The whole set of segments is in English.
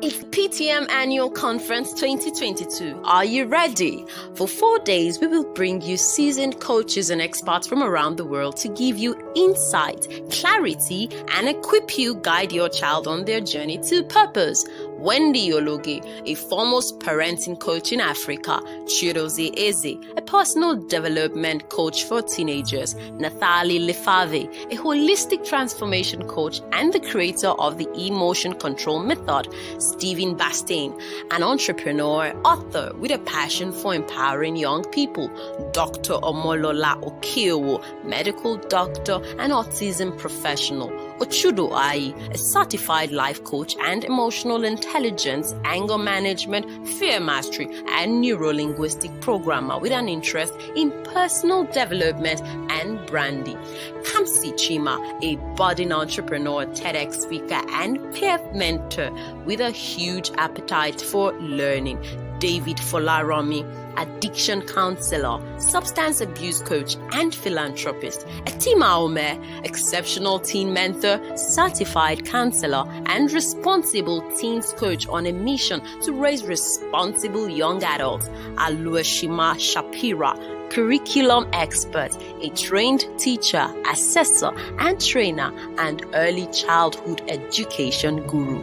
It's PTM Annual Conference 2022. Are you ready? For 4 days, we will bring you seasoned coaches and experts from around the world to give you insight, clarity, and equip you guide your child on their journey to purpose. Wendy Ologe, a foremost parenting coach in Africa, Chidozie Eze, a personal development coach for teenagers, Nathalie Lefave, a holistic transformation coach and the creator of the Emotion Control Method, Stephen Bastain, an entrepreneur, author with a passion for empowering young people, Dr. Omolola Okeowo, medical doctor and autism professional, Ochudo Ai, a certified life coach and emotional intelligence, anger management, fear mastery, and neuro-linguistic programmer with an interest in personal development and branding. Kamsi Chima, a budding entrepreneur, TEDx speaker, and peer mentor with a huge appetite for learning. David Folaromi, addiction counselor, substance abuse coach, and philanthropist. Etima Omer, exceptional teen mentor, certified counselor, and responsible teens coach on a mission to raise responsible young adults. Aluashima Shapira, curriculum expert, a trained teacher, assessor, and trainer, and early childhood education guru.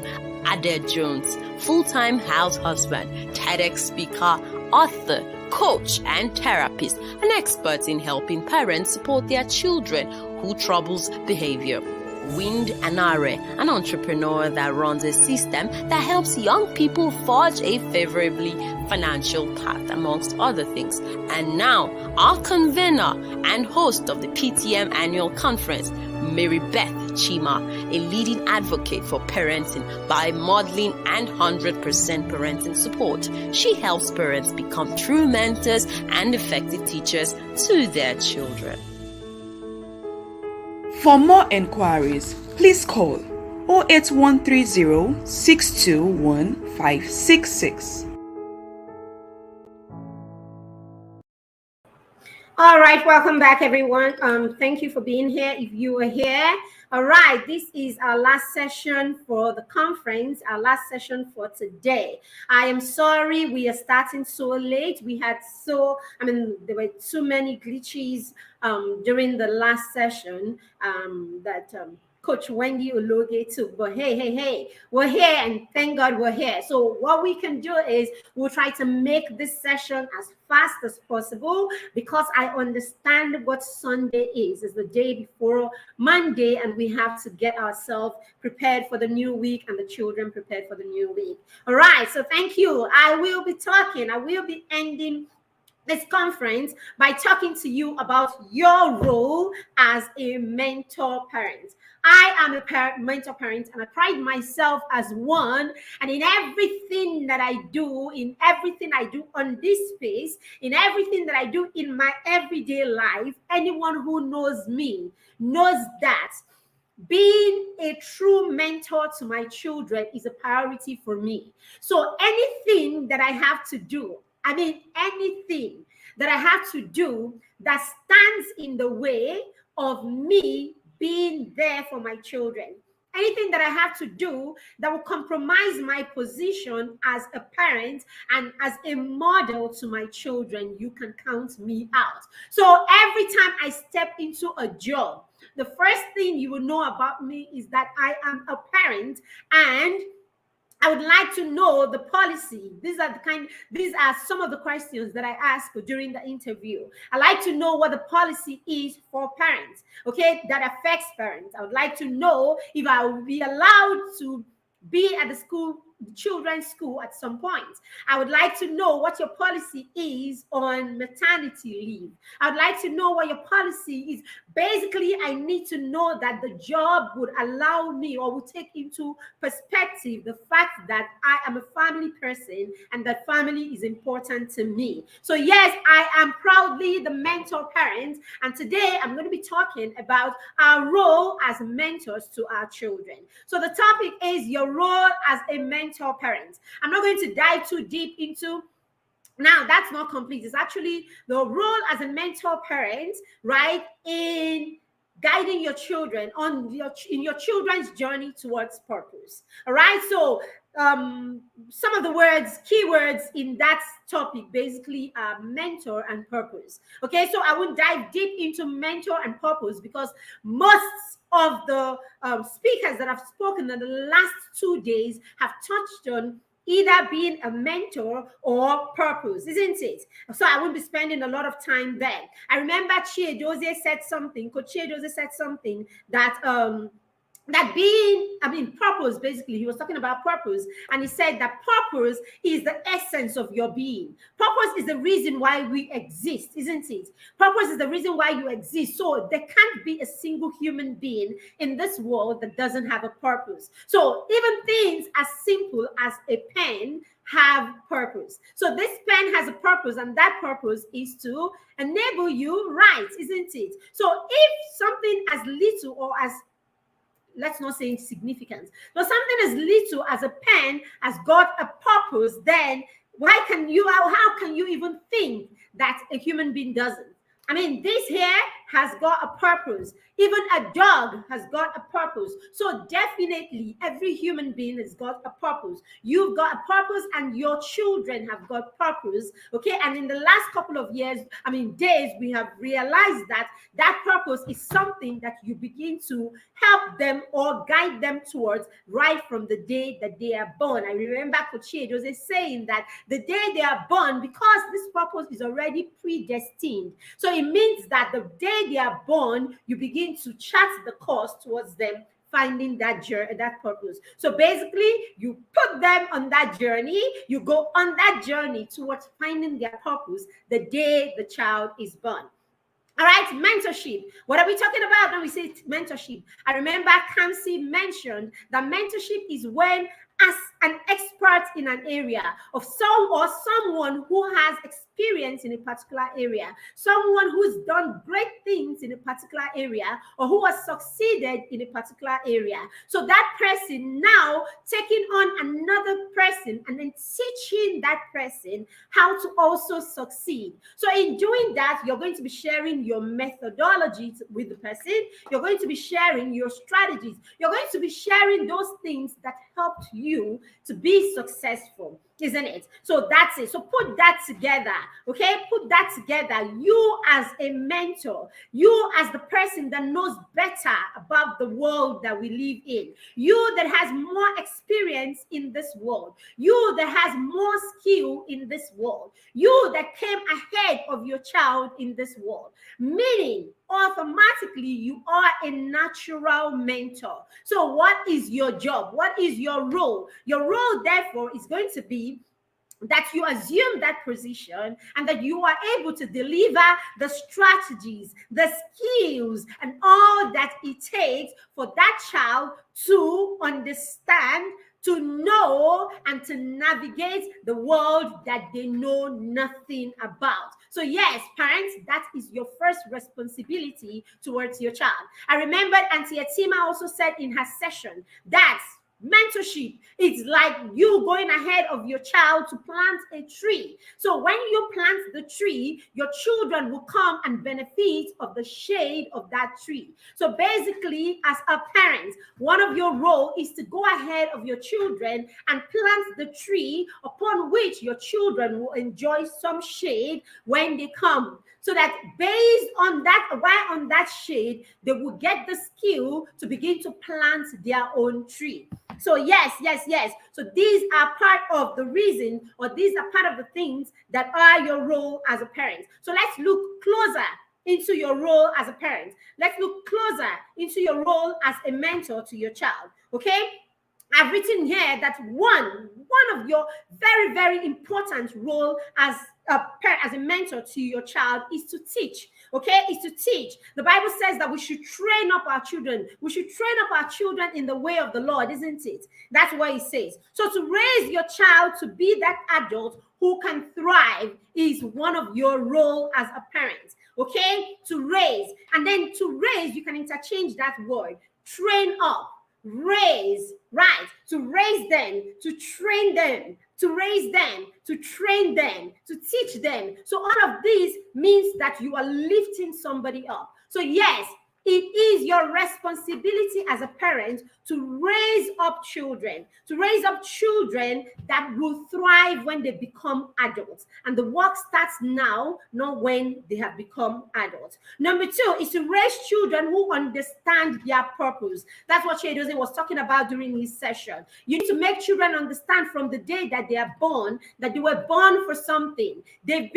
Ade Jones, full-time house husband, TEDx speaker, author, coach, and therapist, an expert in helping parents support their children who troubles behavior. Wind Anare, an entrepreneur that runs a system that helps young people forge a favorably financial path, amongst other things. And now, our convener and host of the PTM Annual Conference, Mary Beth Chima, a leading advocate for parenting by modeling and 100% parenting support. She helps parents become true mentors and effective teachers to their children. For more enquiries, please call 08130 621 566. All right, welcome back, everyone. Thank you for being here. If you were here, all right, this is our last session for the conference, our last session for today. I am sorry we are starting so late. There were too many glitches during the last session that Coach Wendy Ologe took, but hey, we're here, and thank God we're here. So what we can do is we'll try to make this session as fast as possible, because I understand what Sunday is. It's the day before Monday, and we have to get ourselves prepared for the new week and the children prepared for the new week. All right, so thank you. I will be ending this conference by talking to you about your role as a mentor parent. I am a mentor parent, and I pride myself as one. And in everything that I do, on this space, in everything that I do in my everyday life, anyone who knows me knows that being a true mentor to my children is a priority for me. So anything that I have to do, anything that I have to do that stands in the way of me being there for my children, anything that I have to do that will compromise my position as a parent and as a model to my children, you can count me out. So every time I step into a job, the first thing you will know about me is that I am a parent, and I would like to know the policy. These are some of the questions that I ask during the interview. I like to know what the policy is for parents, okay, that affects parents. I would like to know if I will be allowed to be at the children's school at some point. I would like to know what your policy is on maternity leave. I would like to know what your policy is. Basically, I need to know that the job would allow me, or would take into perspective, the fact that I am a family person and that family is important to me. So yes, I am proudly the mentor parent, and today I'm going to be talking about our role as mentors to our children. So the topic is your role as a mentor parent. I'm not going to dive too deep into. Now, that's not complete. It's actually the role as a mentor parent, right, in guiding your children in your children's journey towards purpose. All right. So some of the keywords in that topic basically are mentor and purpose. Okay, so I won't dive deep into mentor and purpose because most of the speakers that have spoken in the last 2 days have touched on either being a mentor or purpose, isn't it? So I won't be spending a lot of time there. I remember Coach Chiedozie said something that purpose, basically, he was talking about purpose, and he said that purpose is the essence of your being. Purpose is the reason why we exist, isn't it? Purpose is the reason why you exist. So there can't be a single human being in this world that doesn't have a purpose. So even things as simple as a pen have purpose. So this pen has a purpose, and that purpose is to enable you right, isn't it? So if something as little or as, let's not say insignificant, but something as little as a pen has got a purpose, then how can you even think that a human being doesn't? I mean, this here has got a purpose. Even a dog has got a purpose. So definitely every human being has got a purpose. You've got a purpose and your children have got purpose. Okay. And in the last couple of days, we have realized that purpose is something that you begin to help them or guide them towards right from the day that they are born. I remember Coach Chiedozie saying that the day they are born, because this purpose is already predestined. So it means that the day they are born, you begin to chart the course towards them finding that purpose. So basically, you put them on that journey, you go on that journey towards finding their purpose the day the child is born. All right, mentorship. What are we talking about when we say mentorship? I remember Kamsi mentioned that mentorship is when, as an expert in an area of someone who has experience in a particular area, someone who's done great things in a particular area, or who has succeeded in a particular area. So that person now taking on another person and then teaching that person how to also succeed. So in doing that, you're going to be sharing your methodologies with the person. You're going to be sharing your strategies. You're going to be sharing those things that helped you to be successful, isn't it? So that's it. So put that together, okay? Put that together. You as a mentor, you as the person that knows better about the world that we live in, you that has more experience in this world, you that has more skill in this world, you that came ahead of your child in this world, meaning automatically you are a natural mentor. So what is your job? What is your role? Your role, therefore, is going to be that you assume that position and that you are able to deliver the strategies, the skills, and all that it takes for that child to understand, to know, and to navigate the world that they know nothing about. So yes, parents, that is your first responsibility towards your child. I remember Auntie Etima also said in her session that mentorship is like you going ahead of your child to plant a tree. So when you plant the tree, your children will come and benefit of the shade of that tree. So basically, as a parent, one of your role is to go ahead of your children and plant the tree upon which your children will enjoy some shade when they come. So that based on that, while on that shade, they will get the skill to begin to plant their own tree. So yes. So these are part of the reason, or these are part of the things that are your role as a parent. So let's look closer into your role as a parent. Let's look closer into your role as a mentor to your child. Okay? I've written here that one of your very, very important role as a mentor to your child is to teach. Okay, is to teach. The Bible says that we should train up our children. We should train up our children in the way of the Lord, isn't it? That's what it says. So to raise your child to be that adult who can thrive is one of your role as a parent. Okay, to raise. And then to raise, you can interchange that word. Train up. Raise, right? To raise them, to train them, to raise them, to train them, to teach them. So all of this means that you are lifting somebody up. So yes, It is your responsibility as a parent to raise up children that will thrive when they become adults. And the work starts now, not when they have become adults. Number two is to raise children who understand their purpose. That's what Chiedozie was talking about during his session. You need to make children understand from the day that they are born that they were born for something. They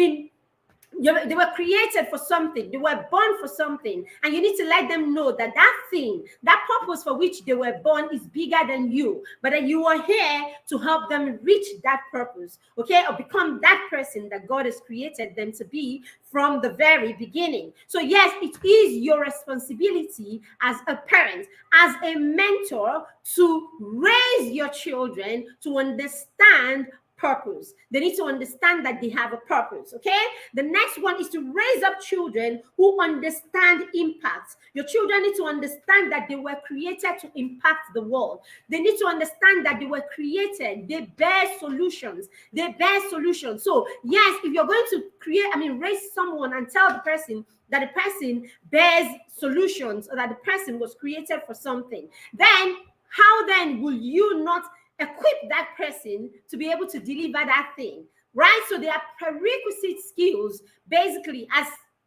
were created for something. They were born for something. And you need to let them know that that thing, that purpose for which they were born is bigger than you, but that you are here to help them reach that purpose, okay? Or become that person that God has created them to be from the very beginning. So yes, it is your responsibility as a parent, as a mentor, to raise your children to understand purpose. They need to understand that they have a purpose, okay? The next one is to raise up children who understand impact. Your children need to understand that they were created to impact the world. They need to understand that they were created. They bear solutions. So yes, if you're going to raise someone and tell the person that the person bears solutions or that the person was created for something, then how then will you not equip that person to be able to deliver that thing, right? So there are prerequisite skills, basically, as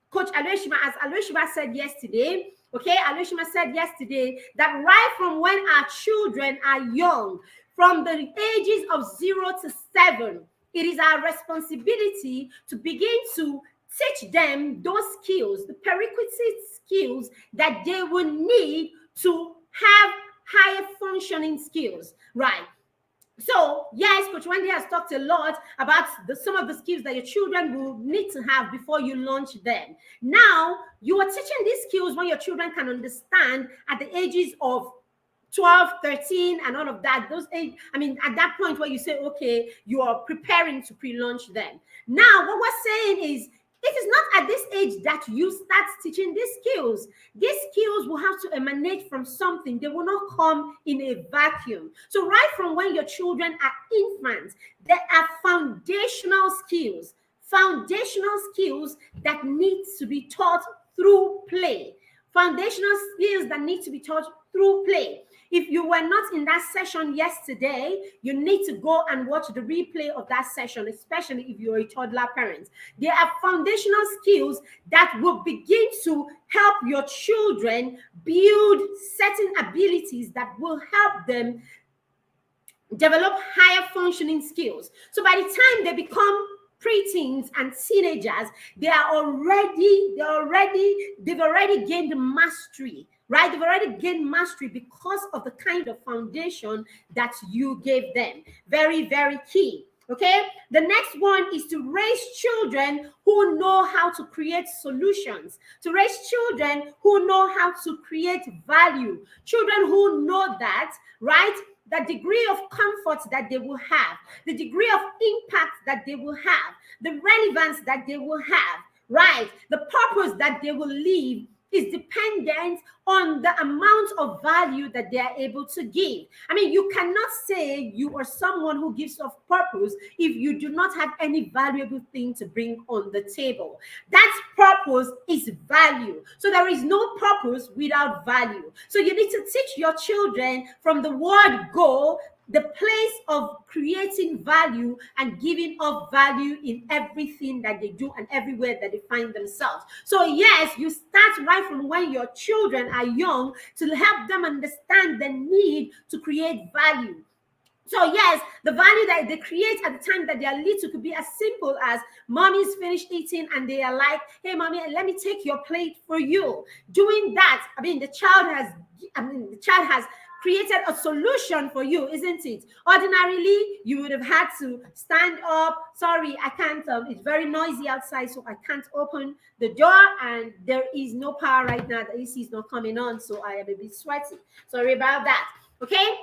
Coach Aloysiuma said yesterday, okay? Aloysiuma said yesterday that right from when our children are young, from the ages of 0 to 7, it is our responsibility to begin to teach them those skills, the prerequisite skills that they will need to have higher functioning skills, right? So, yes, Coach Wendy has talked a lot about some of the skills that your children will need to have before you launch them. Now, you are teaching these skills when your children can understand at the ages of 12, 13, and all of that. Those age, at that point where you say, okay, you are preparing to pre-launch them. Now, what we're saying is, it is not at this age that you start teaching these skills. These skills will have to emanate from something. They will not come in a vacuum. So right from when your children are infants, there are foundational skills that need to be taught through play. If you were not in that session yesterday, you need to go and watch the replay of that session, especially if you're a toddler parent. There are foundational skills that will begin to help your children build certain abilities that will help them develop higher functioning skills. So by the time they become preteens and teenagers, they've already gained mastery, right? They've already gained mastery because of the kind of foundation that you gave them. Very, very key. Okay, the next one is to raise children who know how to create solutions, to raise children who know how to create value, children who know that, right? The degree of comfort that they will have, the degree of impact that they will have, the relevance that they will have, right? The purpose that they will leave is dependent on the amount of value that they are able to give. You cannot say you are someone who gives off purpose if you do not have any valuable thing to bring on the table. That purpose is value. So there is no purpose without value. So you need to teach your children from the word go, the place of creating value and giving of value in everything that they do and everywhere that they find themselves. So yes, you start right from when your children are young to help them understand the need to create value. So yes, the value that they create at the time that they are little could be as simple as mommy's finished eating and they are like, hey mommy, let me take your plate for you. Doing that, the child has created a solution for you, isn't it? Ordinarily, you would have had to stand up. Sorry, I can't, it's very noisy outside, so I can't open the door, and there is no power right now. The AC is not coming on, so I am a bit sweaty. Sorry about that, okay?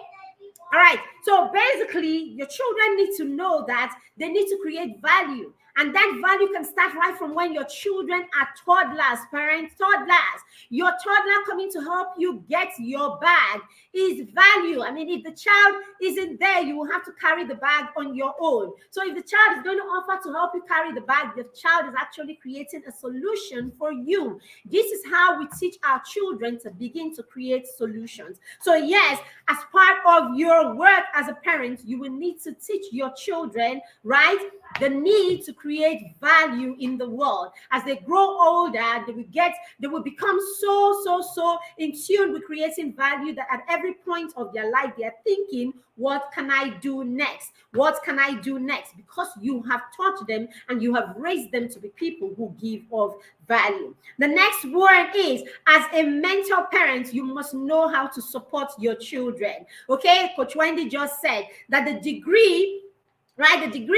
All right, so basically, your children need to know that they need to create value. And that value can start right from when your children are toddlers, parents, toddlers. Your toddler coming to help you get your bag is value. I mean, if the child isn't there, you will have to carry the bag on your own. So if the child is going to offer to help you carry the bag, the child is actually creating a solution for you. This is how we teach our children to begin to create solutions. So yes, as part of your work as a parent, you will need to teach your children, right, the need to create value in the world. As they grow older, they will become so in tune with creating value that at every point of their life they are thinking, what can I do next? What can I do next? Because you have taught them and you have raised them to be people who give of value. The next word is, as a mentor parent, you must know how to support your children. Okay, Coach Wendy just said that the degree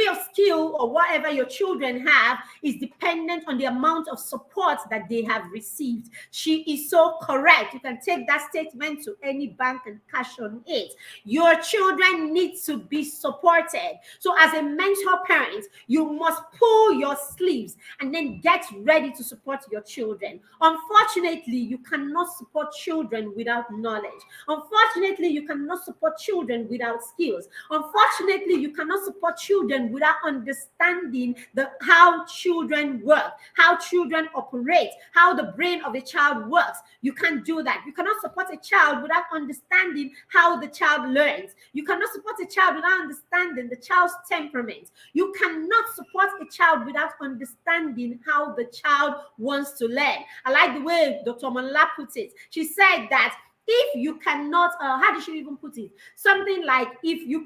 of skill or whatever your children have is dependent on the amount of support that they have received. She is so correct. You can take that statement to any bank and cash on it. Your children need to be supported. So as a mentor parent, you must pull your sleeves and then get ready to support your children. Unfortunately, you cannot support children without knowledge. Unfortunately, you cannot support children without skills. Unfortunately, you cannot support children without understanding how children work, how children operate, how the brain of a child works. You can't do that. You cannot support a child without understanding how the child learns. You cannot support a child without understanding the child's temperament. You cannot support a child without understanding how the child wants to learn. I like the way Dr. Manla put it. She said that if you cannot, how did she even put it? Something like, if your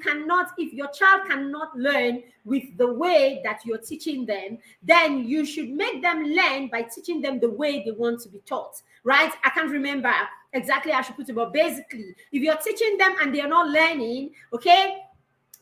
child cannot learn with the way that you're teaching them, then you should make them learn by teaching them the way they want to be taught, right? I can't remember exactly how I should put it, but basically, if you're teaching them and they're not learning, okay,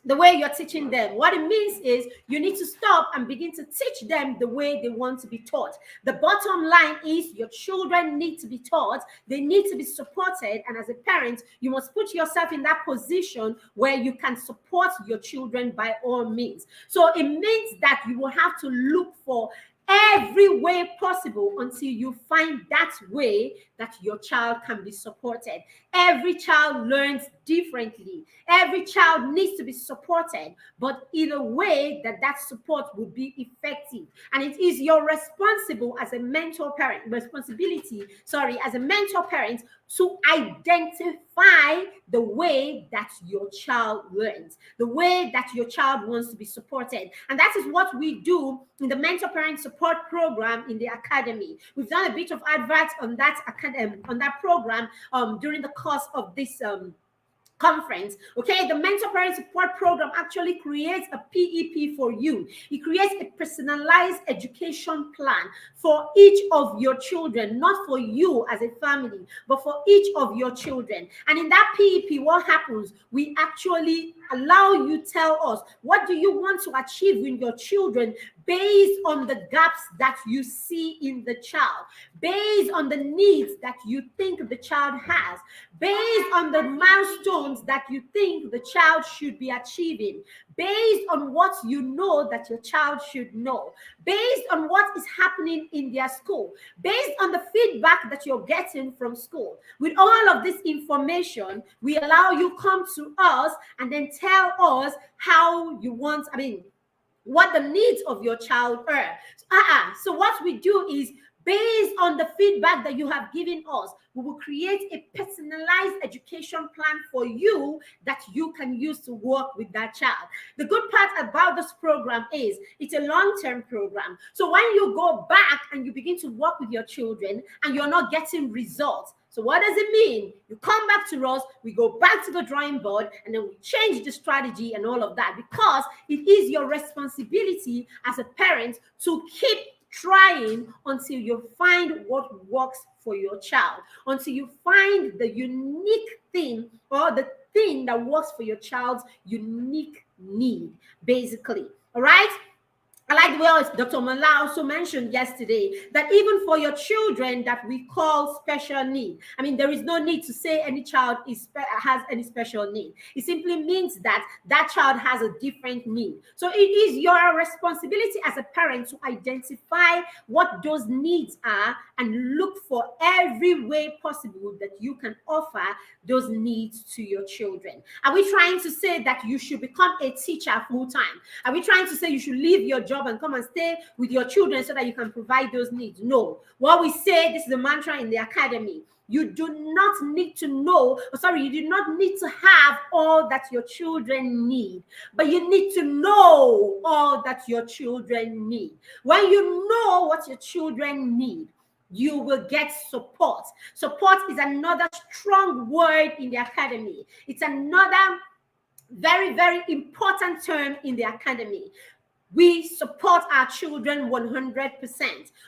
the way you're teaching them, what it means is you need to stop and begin to teach them the way they want to be taught. The bottom line is your children need to be taught, they need to be supported, and as a parent, you must put yourself in that position where you can support your children by all means. So it means that you will have to look for every way possible until you find that way that your child can be supported. Every child learns differently. Every child needs to be supported, but in a way that support will be effective. And it is your responsibility as a mentor parent to identify the way that your child learns, the way that your child wants to be supported. And that is what we do in the Mentor Parent Support Program in the Academy. We've done a bit of advert on that program during the course of this conference. Okay, the Mentor Parent Support Program actually creates a PEP for you. It creates a personalized education plan for each of your children, not for you as a family, but for each of your children. And in that PEP, what happens? We actually allow you tell us, what do you want to achieve in your children based on the gaps that you see in the child, based on the needs that you think the child has, based on the milestones that you think the child should be achieving, based on what you know that your child should know, based on what is happening in their school, based on the feedback that you're getting from school. With all of this information, we allow you come to us and then tell us how you want, what the needs of your child are. So what we do is, based on the feedback that you have given us, we will create a personalized education plan for you that you can use to work with that child. The good part about this program is it's a long-term program. So when you go back and you begin to work with your children and you're not getting results, so what does it mean? You come back to us, we go back to the drawing board, and then we change the strategy and all of that, because it is your responsibility as a parent to keep trying until you find what works for your child, until you find the unique thing or the thing that works for your child's unique need, basically. All right? I like the way Dr. Mala also mentioned yesterday that even for your children that we call special need, I mean, there is no need to say any child has any special need. It simply means that that child has a different need. So it is your responsibility as a parent to identify what those needs are and look for every way possible that you can offer those needs to your children. Are we trying to say that you should become a teacher full time? Are we trying to say you should leave your job and come and stay with your children so that you can provide those needs? No. What we say, this is a mantra in the academy. You do not need to know, you do not need to have all that your children need, but you need to know all that your children need. When you know what your children need, you will get support. Support is another strong word in the academy. It's another very, very important term in the academy. We support our children 100%.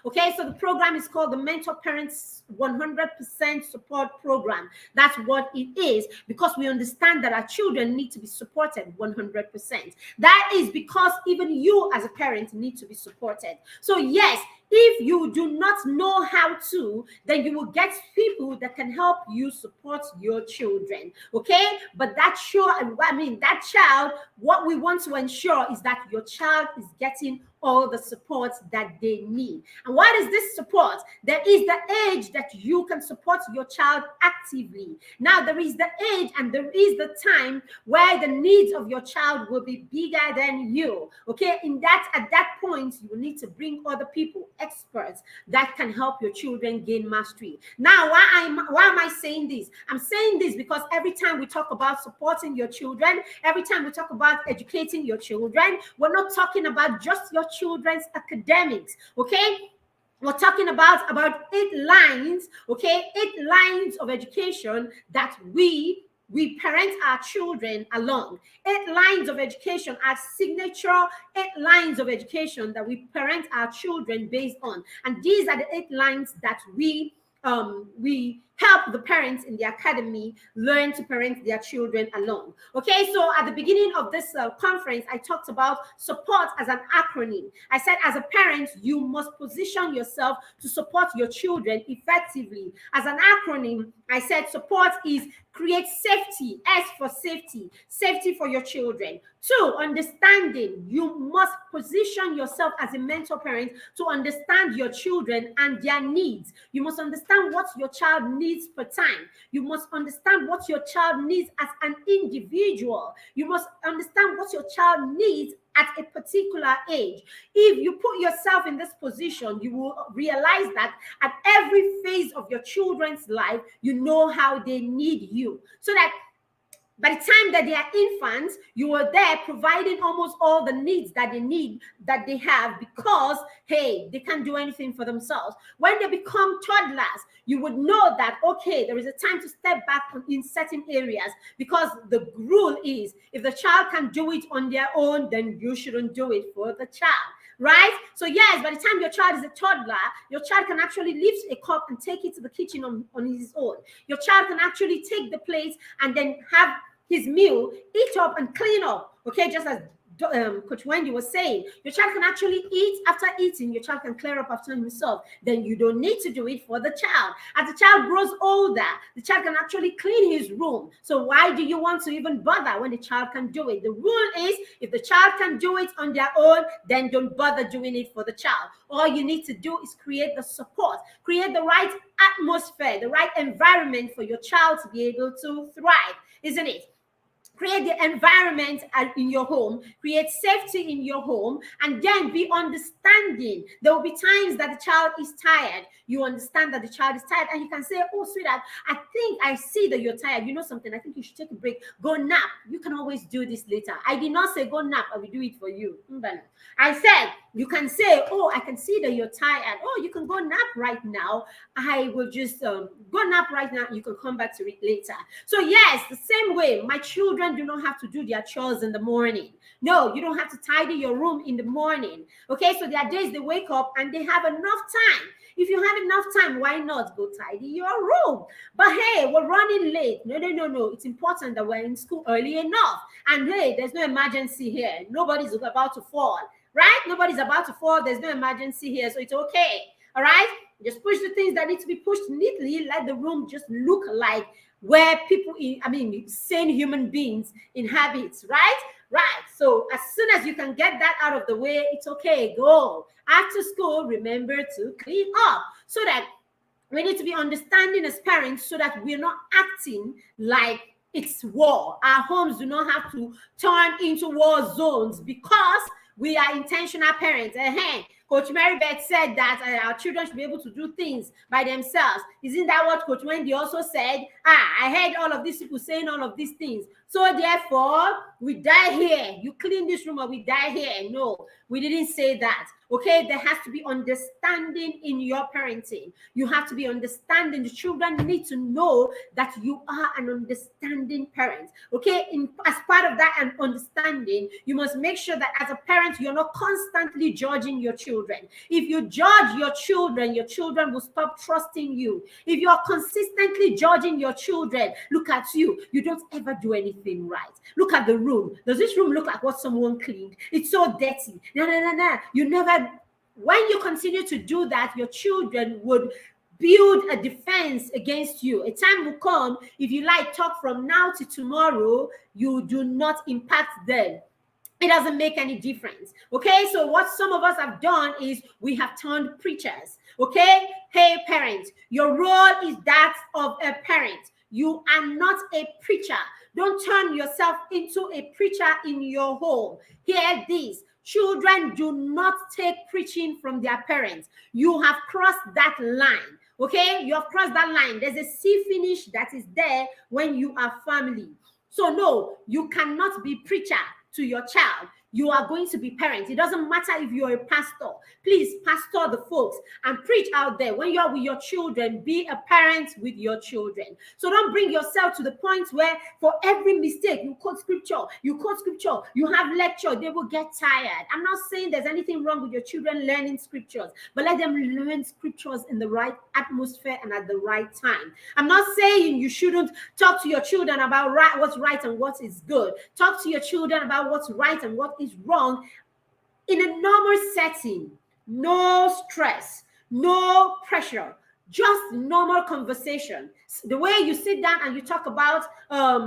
Okay, so the program is called the Mentor Parents 100% Support Program. That's what it is, because we understand that our children need to be supported 100%. That is because even you as a parent need to be supported. So yes, if you do not know how to, then you will get people that can help you support your children. Okay, but that child, what we want to ensure is that your child is getting all the support that they need. And what is this support? There is the age that you can support your child actively. Now, there is the age and there is the time where the needs of your child will be bigger than you. Okay, at that point, you will need to bring other people, experts that can help your children gain mastery. Now, why am I saying this? I'm saying this because every time we talk about supporting your children, every time we talk about educating your children, we're not talking about just your children's academics. Okay, we're talking about 8 lines, okay, 8 lines of education that we parent our children along. 8 lines of education are signature 8 lines of education that we parent our children based on. And these are the 8 lines that we help the parents in the academy learn to parent their children alone. Okay, so at the beginning of this conference, I talked about support as an acronym. I said, as a parent, you must position yourself to support your children effectively. As an acronym, I said support is create safety, S for safety, safety for your children. 2, understanding. You must position yourself as a mentor parent to understand your children and their needs. You must understand what your child needs per time. You must understand what your child needs as an individual. You must understand what your child needs at a particular age. If you put yourself in this position, you will realize that at every phase of your children's life, you know how they need you. So that by the time that they are infants, you are there providing almost all the needs that they need, that they have, because, hey, they can't do anything for themselves. When they become toddlers, you would know that, okay, there is a time to step back in certain areas, because the rule is, if the child can do it on their own, then you shouldn't do it for the child. Right? So yes, by the time your child is a toddler, your child can actually lift a cup and take it to the kitchen on his own. Your child can actually take the plate and then have his meal, eat up and clean up. Okay, just as Coach Wendy was saying, your child can actually eat. After eating, your child can clear up after himself. Then you don't need to do it for the child. As the child grows older, the child can actually clean his room. So why do you want to even bother when the child can do it? The rule is, if the child can do it on their own, then don't bother doing it for the child. All you need to do is create the support, create the right atmosphere, the right environment for your child to be able to thrive, isn't it? Create the environment in your home, create safety in your home, and then be understanding. There will be times that the child is tired. You understand that the child is tired, and you can say, oh, sweetheart, I think I see that you're tired. You know something? I think you should take a break. Go nap. You can always do this later. I did not say go nap. I will do it for you. I said, you can say, oh, I can see that you're tired. Oh, you can go nap right now. I will just go nap right now. You can come back to it later. So yes, the same way, my children do not have to do their chores in the morning. No, you don't have to tidy your room in the morning. Okay, so there are days they wake up and they have enough time. If you have enough time, why not go tidy your room? But hey, we're running late. No. It's important that we're in school early enough. And hey, there's no emergency here. Nobody's about to fall. right? Nobody's about to fall. There's no emergency here, so it's okay. All right? Just push the things that need to be pushed neatly. Let the room just look like where people, sane human beings inhabit, right? Right. So as soon as you can get that out of the way, it's okay. Go. After school, remember to clean up, so that we need to be understanding as parents, so that we're not acting like it's war. Our homes do not have to turn into war zones because we are intentional parents. Coach Mary Beth said that our children should be able to do things by themselves. Isn't that what Coach Wendy also said? I heard all of these people saying all of these things. So therefore, we die here. You clean this room or we die here. No, we didn't say that. Okay, there has to be understanding in your parenting. You have to be understanding. The children need to know that you are an understanding parent. Okay, as part of that and understanding, you must make sure that as a parent, you're not constantly judging your children. If you judge your children will stop trusting you. If you're consistently judging your children, look at you. You don't ever do anything right. Look at the room. Does this room look like what someone cleaned? It's so dirty. No. You never. When you continue to do that, your children would build a defense against you. A time will come, if you like talk from now to tomorrow, you do not impact them. It doesn't make any difference. Okay, so what some of us have done is we have turned preachers. Okay, hey parents, your role is that of a parent. You are not a preacher. Don't turn yourself into a preacher in your home. Hear this. Children do not take preaching from their parents. You have crossed that line. Okay, you have crossed that line. There's a sea finish that is there when you are family. So no, you cannot be preacher to your child. You are going to be parents. It doesn't matter if you're a pastor. Please pastor the folks and preach out there. When you're with your children, be a parent with your children. So don't bring yourself to the point where for every mistake, you quote scripture, you have lecture, they will get tired. I'm not saying there's anything wrong with your children learning scriptures, but let them learn scriptures in the right atmosphere and at the right time. I'm not saying you shouldn't talk to your children about what's right and what is good. Talk to your children about what's right and what is wrong in a normal setting. No stress, no pressure, just normal conversation. The way you sit down and you talk about a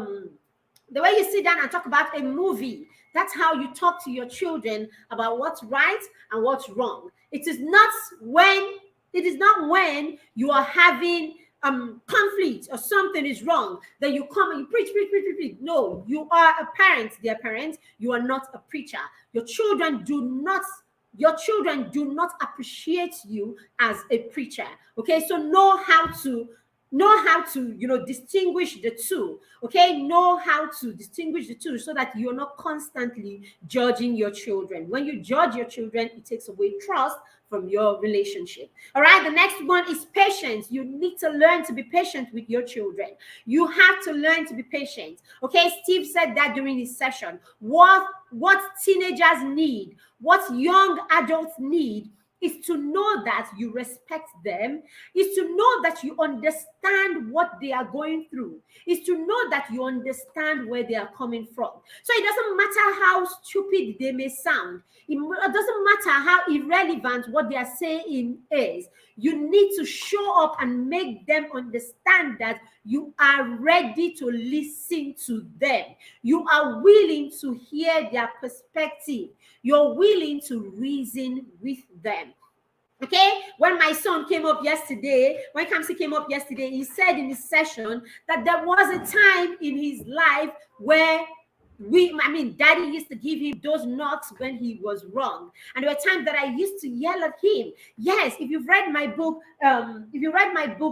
movie, that's how you talk to your children about what's right and what's wrong. It is not when you are having conflict or something is wrong, that you come and you preach. No, you are a parent, dear parents. You are not a preacher. Your children do not appreciate you as a preacher. Okay, so know how to distinguish the two. Okay, know how to distinguish the two so that you're not constantly judging your children. When you judge your children, it takes away trust from your relationship. All right, the next one is patience. You need to learn to be patient with your children. You have to learn to be patient. Okay, Steve said that during his session. What teenagers need, what young adults need, is to know that you respect them, is to know that you understand what they are going through, is to know that you understand where they are coming from. So it doesn't matter how stupid they may sound. It doesn't matter how irrelevant what they are saying is. You need to show up and make them understand that you are ready to listen to them. You are willing to hear their perspective. You're willing to reason with them. Okay, when my son came up yesterday, when Kamsi came up yesterday, he said in his session that there was a time in his life where Daddy used to give him those knocks when he was wrong. And there were times that I used to yell at him. Yes, if you've read my book,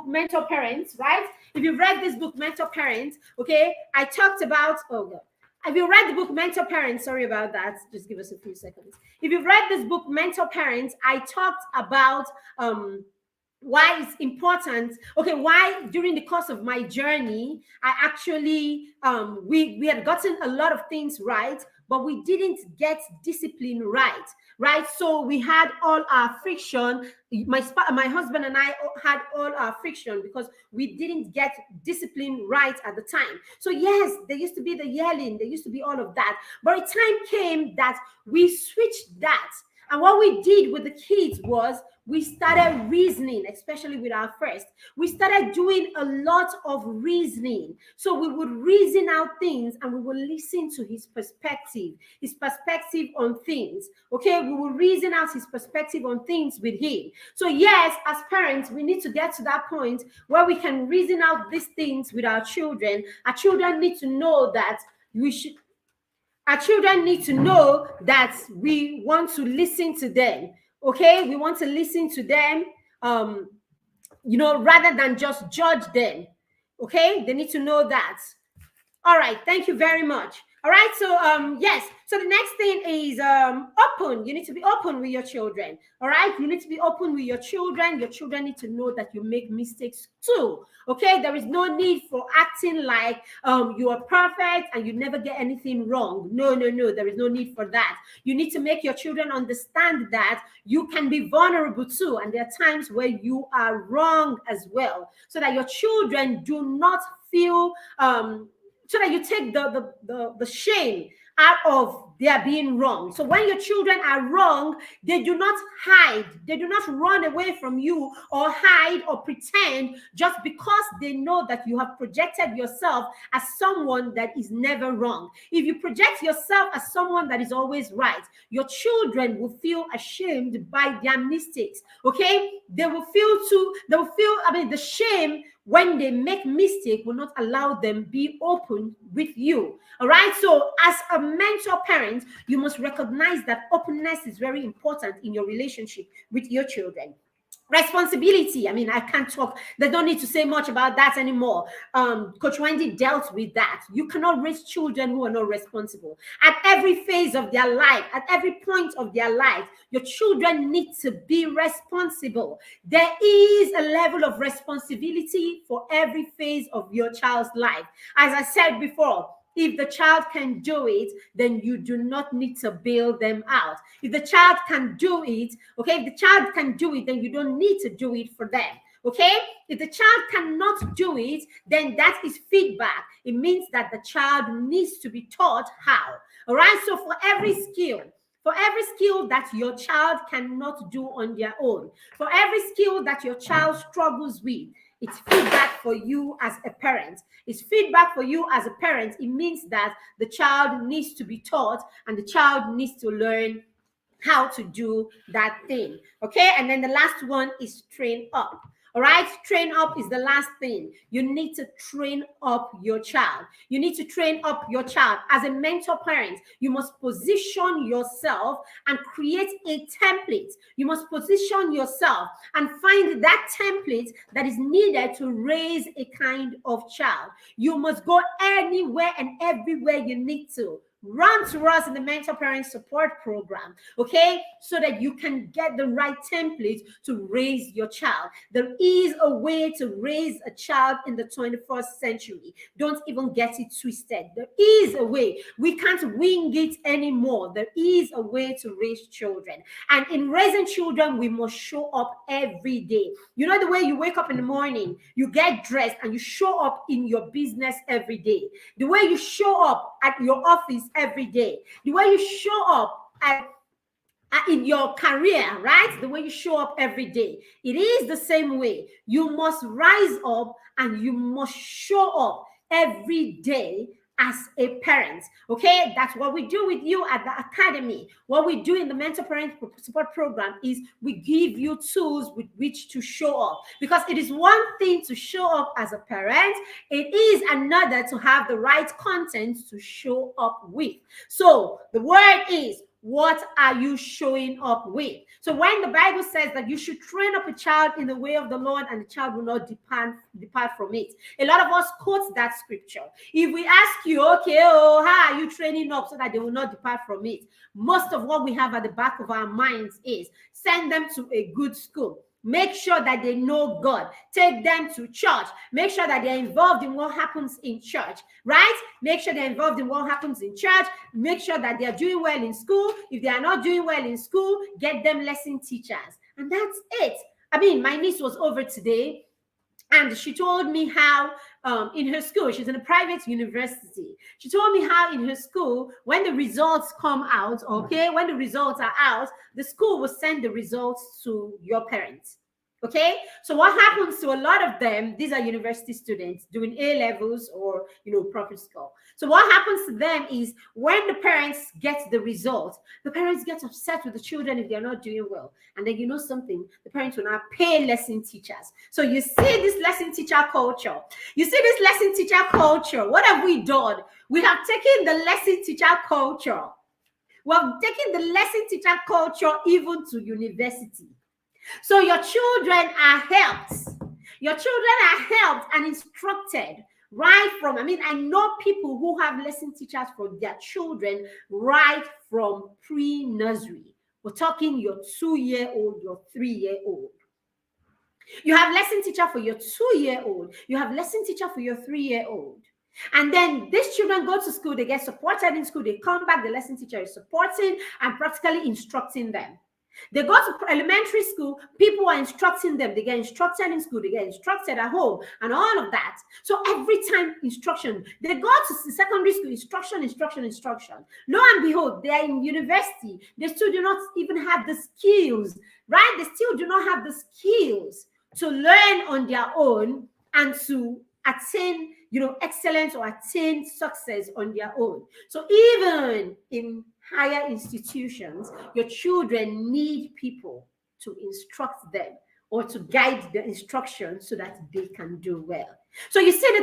Mentor Parents, right? If you've read this book, Mentor Parents, okay, I talked about, if you read the book Mentor Parents, sorry about that, just give us a few seconds. If you've read this book Mentor Parents, I talked about why it's important. Okay, why during the course of my journey, I actually we had gotten a lot of things right, but we didn't get discipline right. So we had all our friction. My husband and I had all our friction because we didn't get discipline right at the time. So yes, there used to be the yelling, there used to be all of that, but a time came that we switched that. And what we did with the kids was we started reasoning, especially with our first. We started doing a lot of reasoning. So we would reason out things and we would listen to his perspective on things. Okay, we will reason out his perspective on things with him. So yes, as parents, we need to get to that point where we can reason out these things with our children. Our children need to know that our children need to know that we want to listen to them. Okay, we want to listen to them, rather than just judge them. Okay, they need to know that. All right, thank you very much. All right, so yes, so the next thing is open. You need to be open with your children. All right, you need to be open with your children. Your children need to know that you make mistakes too. Okay, there is no need for acting like you are perfect and you never get anything wrong. No, there is no need for that. You need to make your children understand that you can be vulnerable too, and there are times where you are wrong as well, so that your children do not feel so that you take the shame out of their being wrong. So when your children are wrong, they do not hide. They do not run away from you or hide or pretend just because they know that you have projected yourself as someone that is never wrong. If you project yourself as someone that is always right, your children will feel ashamed by their mistakes. Okay? They will feel the shame when they make mistake will not allow them be open with you. All right. So as a mentor parent, you must recognize that openness is very important in your relationship with your children. Responsibility. I mean, I can't talk. There's no need to say much about that anymore. Coach Wendy dealt with that. You cannot raise children who are not responsible. At every phase of their life, at every point of their life, your children need to be responsible. There is a level of responsibility for every phase of your child's life. As I said before, if the child can do it, then you do not need to bail them out. If the child can do it, okay, if the child can do it, then you don't need to do it for them. Okay, if the child cannot do it, then that is feedback. It means that the child needs to be taught how. All right, so for every skill that your child cannot do on their own, for every skill that your child struggles with, it's feedback for you as a parent. It's feedback for you as a parent. It means that the child needs to be taught and the child needs to learn how to do that thing. Okay, and then the last one is train up. All right, train up is the last thing. You need to train up your child. You need to train up your child. As a mentor parent, you must position yourself and create a template. You must position yourself and find that template that is needed to raise a kind of child. You must go anywhere and everywhere you need to. Run to us in the Mentor Parent Support Program, okay, so that you can get the right template to raise your child. There is a way to raise a child in the 21st century. Don't even get it twisted. There is a way. We can't wing it anymore. There is a way to raise children. And in raising children, we must show up every day. You know, the way you wake up in the morning, you get dressed and you show up in your business every day. The way you show up at your office every day, the way you show up in your career, right? The way you show up every day. It is the same way. You must rise up and you must show up every day as a parent. Okay, that's what we do with you at the academy. What we do in the Mentor Parent Support Program is we give you tools with which to show up, because it is one thing to show up as a parent, it is another to have the right content to show up with. So the word is, what are you showing up with? So when the Bible says that you should train up a child in the way of the Lord and the child will not depart from it, a lot of us quote that scripture. If we ask you, okay, how are you training up so that they will not depart from it? Most of what we have at the back of our minds is send them to a good school. Make sure that they know God. Take them to church. Make sure that they're involved in what happens in church, right? Make sure they're involved in what happens in church. Make sure that they're doing well in school. If they are not doing well in school, get them lesson teachers. And that's it. I mean, my niece was over today, and she told me how in her school, she's in a private university. She told me how in her school, when the results come out, okay, when the results are out, the school will send the results to your parents. Okay, so what happens to a lot of them, these are university students doing A levels or, proper school. So what happens to them is when the parents get the results, the parents get upset with the children if they're not doing well. And then something, the parents will now pay lesson teachers. So you see this lesson teacher culture. What have we done? We have taken the lesson teacher culture. We have taken the lesson teacher culture even to university. So your children are helped. Your children are helped and instructed right from, I know people who have lesson teachers for their children right from pre-nursery. We're talking your 2-year-old, your 3-year-old. You have lesson teacher for your 2-year-old. You have lesson teacher for your 3-year-old. And then these children go to school, they get supported in school, they come back, the lesson teacher is supporting and practically instructing them. They go to elementary school, people are instructing them. They get instructed in school, they get instructed at home, and all of that. So every time instruction, they go to secondary school, instruction. Lo and behold, they are in university. They still do not even have the skills, right? They still do not have the skills to learn on their own and to attain, excellence or attain success on their own. So even in higher institutions, your children need people to instruct them or to guide the instruction so that they can do well. So you see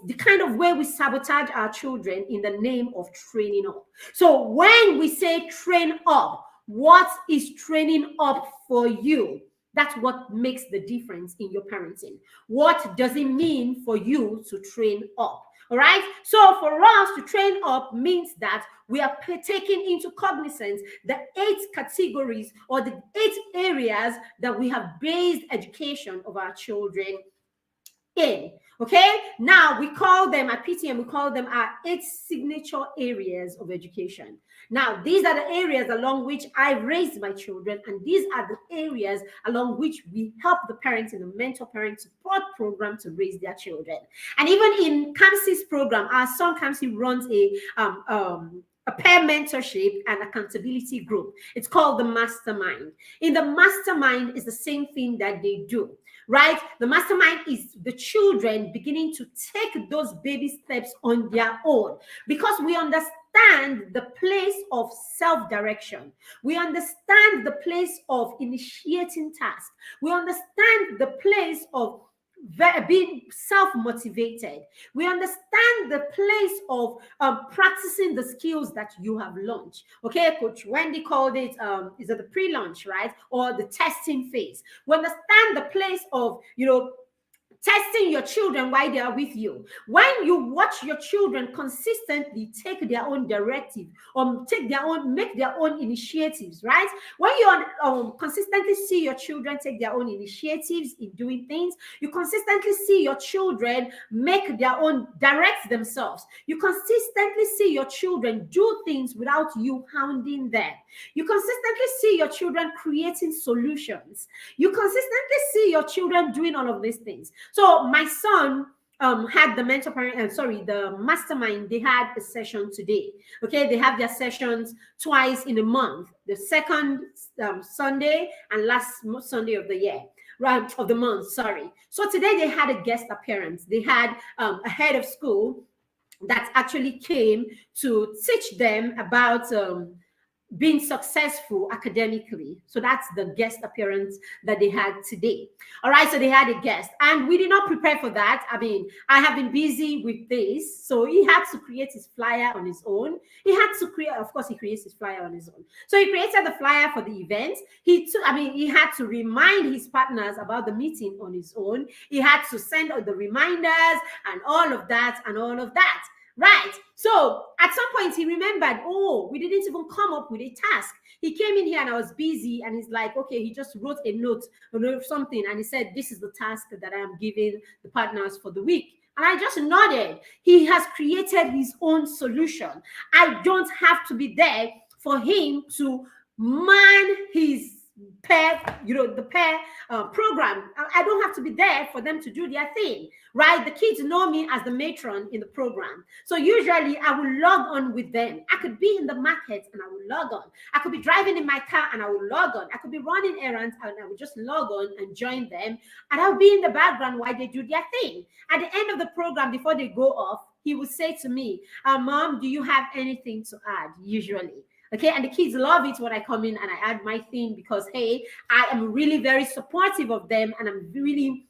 the kind of way we sabotage our children in the name of training up. So when we say train up, what is training up for you? That's what makes the difference in your parenting. What does it mean for you to train up? All right. So for us to train up means that we are taking into cognizance the 8 categories or the 8 areas that we have based education of our children in. Okay. Now we call them at PTM, we call them our 8 signature areas of education. Now, these are the areas along which I raised my children, and these are the areas along which we help the parents in the mentor parent support program to raise their children. And even in Kamsi's program, our son Kamsi runs a peer mentorship and accountability group. It's called the Mastermind. In the Mastermind is the same thing that they do, right? The Mastermind is the children beginning to take those baby steps on their own, because we understand the place of self-direction. We understand the place of initiating tasks. We understand the place of being self-motivated. We understand the place of practicing the skills that you have launched. Okay, Coach Wendy called it, is it the pre-launch, right? Or the testing phase. We understand the place of, testing your children while they are with you. When you watch your children consistently take their own directive or make their own initiatives, right? When you consistently see your children take their own initiatives in doing things, you consistently see your children make their own, direct themselves. You consistently see your children do things without you hounding them. You consistently see your children creating solutions. You consistently see your children doing all of these things. So my son had the the Mastermind. They had a session today. Okay, they have their sessions twice in a month. The second Sunday and last Sunday of the year. Right, of the month, sorry. So today they had a guest appearance. They had a head of school that actually came to teach them about being successful academically. So that's the guest appearance that they had today. All right, so they had a guest, and we did not prepare for that. I mean, I have been busy with this, so he had to create his flyer on his own. He had to create, of course, he creates his flyer on his own. So he created the flyer for the event. He had to remind his partners about the meeting on his own. He had to send out the reminders and all of that and all of that. Right. So at some point he remembered, oh, we didn't even come up with a task. He came in here and I was busy, and he's like, okay, he just wrote a note or something, and he said, this is the task that I am giving the partners for the week. And I just nodded. He has created his own solution. I don't have to be there for him to man his pair, the pair program. I don't have to be there for them to do their thing, right? The kids know me as the matron in the program. So usually I will log on with them. I could be in the market and I will log on. I could be driving in my car and I will log on. I could be running errands and I will just log on and join them. And I'll be in the background while they do their thing. At the end of the program, before they go off, he will say to me, Mom, do you have anything to add? Usually. Okay, and the kids love it when I come in and I add my thing, because, hey, I am really very supportive of them, and I'm really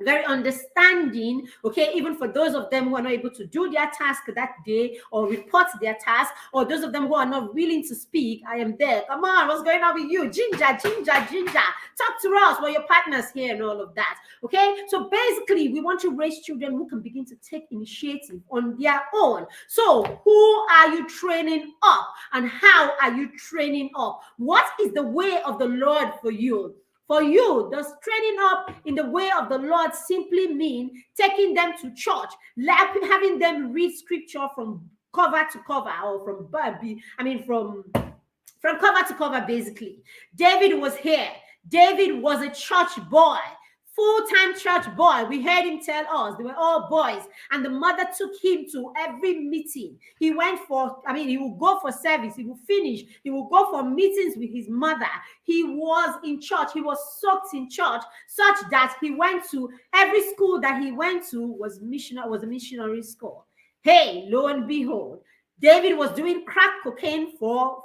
very understanding, okay, even for those of them who are not able to do their task that day or report their task, or those of them who are not willing to speak. I am there. Come on, what's going on with you? Ginger. Talk to us while your partner's here and all of that, okay? So basically, we want to raise children who can begin to take initiative on their own. So who are you training up, and how are you training up? What is the way of the Lord for you? For you, does training up in the way of the Lord simply mean taking them to church, having them read scripture from cover to cover, or from cover to cover, basically? David was here. David was a church boy, full-time church boy. We heard him tell us they were all boys, and the mother took him to every meeting. He went for, he will go for service, he will finish, he will go for meetings with his mother. He was in church, he was soaked in church, such that he went to every school that he went to was a missionary school. Hey, lo and behold, David was doing crack cocaine for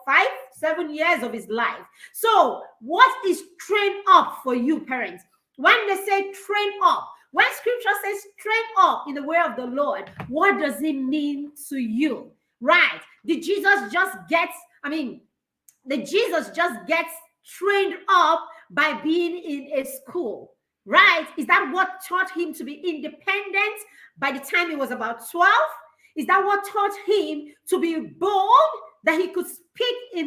5-7 years of his life. So what is train up for you, parents? When they say train up, when scripture says train up in the way of the Lord, what does it mean to you? Right? Did Jesus just get trained up by being in a school? Right? Is that what taught him to be independent by the time he was about 12? Is that what taught him to be bold, that he could speak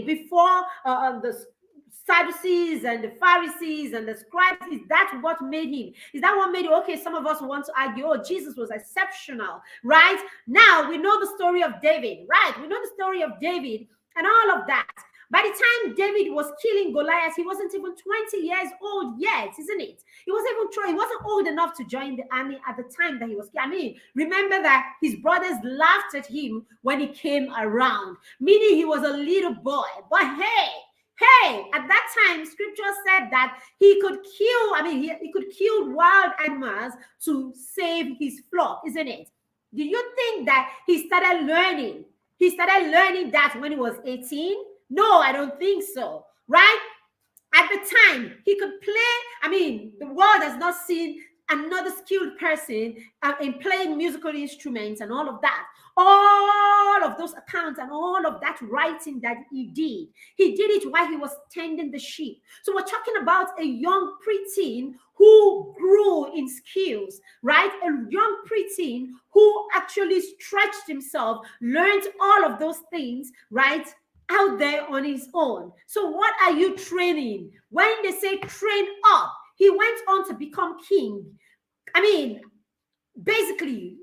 before the Sadducees and the Pharisees and the scribes? Is that what made him? Is that what made him? Okay, some of us want to argue, oh, Jesus was exceptional, right? Now we know the story of David, right? We know the story of David and all of that. By the time David was killing Goliath, he wasn't even 20 years old yet, isn't it? He wasn't old enough to join the army at the time that he was. Remember that his brothers laughed at him when he came around, meaning he was a little boy. But hey, at that time, scripture said that he could kill wild animals to save his flock, isn't it? Do you think that he started learning? He started learning that when he was 18? No, I don't think so, right? At the time, he could play. The world has not seen another skilled person in playing musical instruments and all of that. All of those accounts and all of that writing that he did it while he was tending the sheep. So we're talking about a young preteen who grew in skills, right? A young preteen who actually stretched himself, learned all of those things, right, out there on his own. So what are you training? When they say train up, he went on to become king. Basically,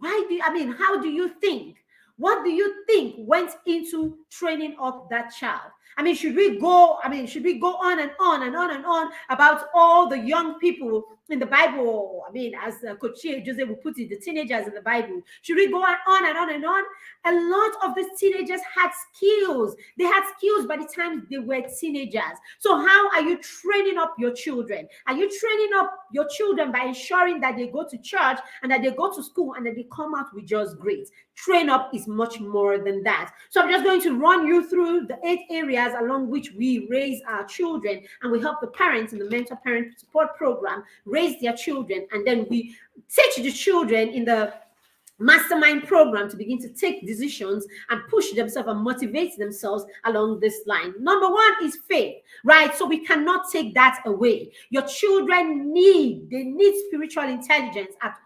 how do you think? What do you think went into training up that child? Should we go on and on and on and on about all the young people in the Bible? As Coach Jose will put it, the teenagers in the Bible. Should we go on and on and on? A lot of these teenagers had skills. They had skills by the time they were teenagers. So how are you training up your children? Are you training up your children by ensuring that they go to church and that they go to school and that they come out with just grades? Train up is much more than that. So I'm just going to run you through the 8 areas along which we raise our children, and we help the parents in the mentor parent support program raise their children, and then we teach the children in the mastermind program to begin to take decisions and push themselves and motivate themselves along this line. Number 1 is faith, right? So we cannot take that away. Your children need spiritual intelligence at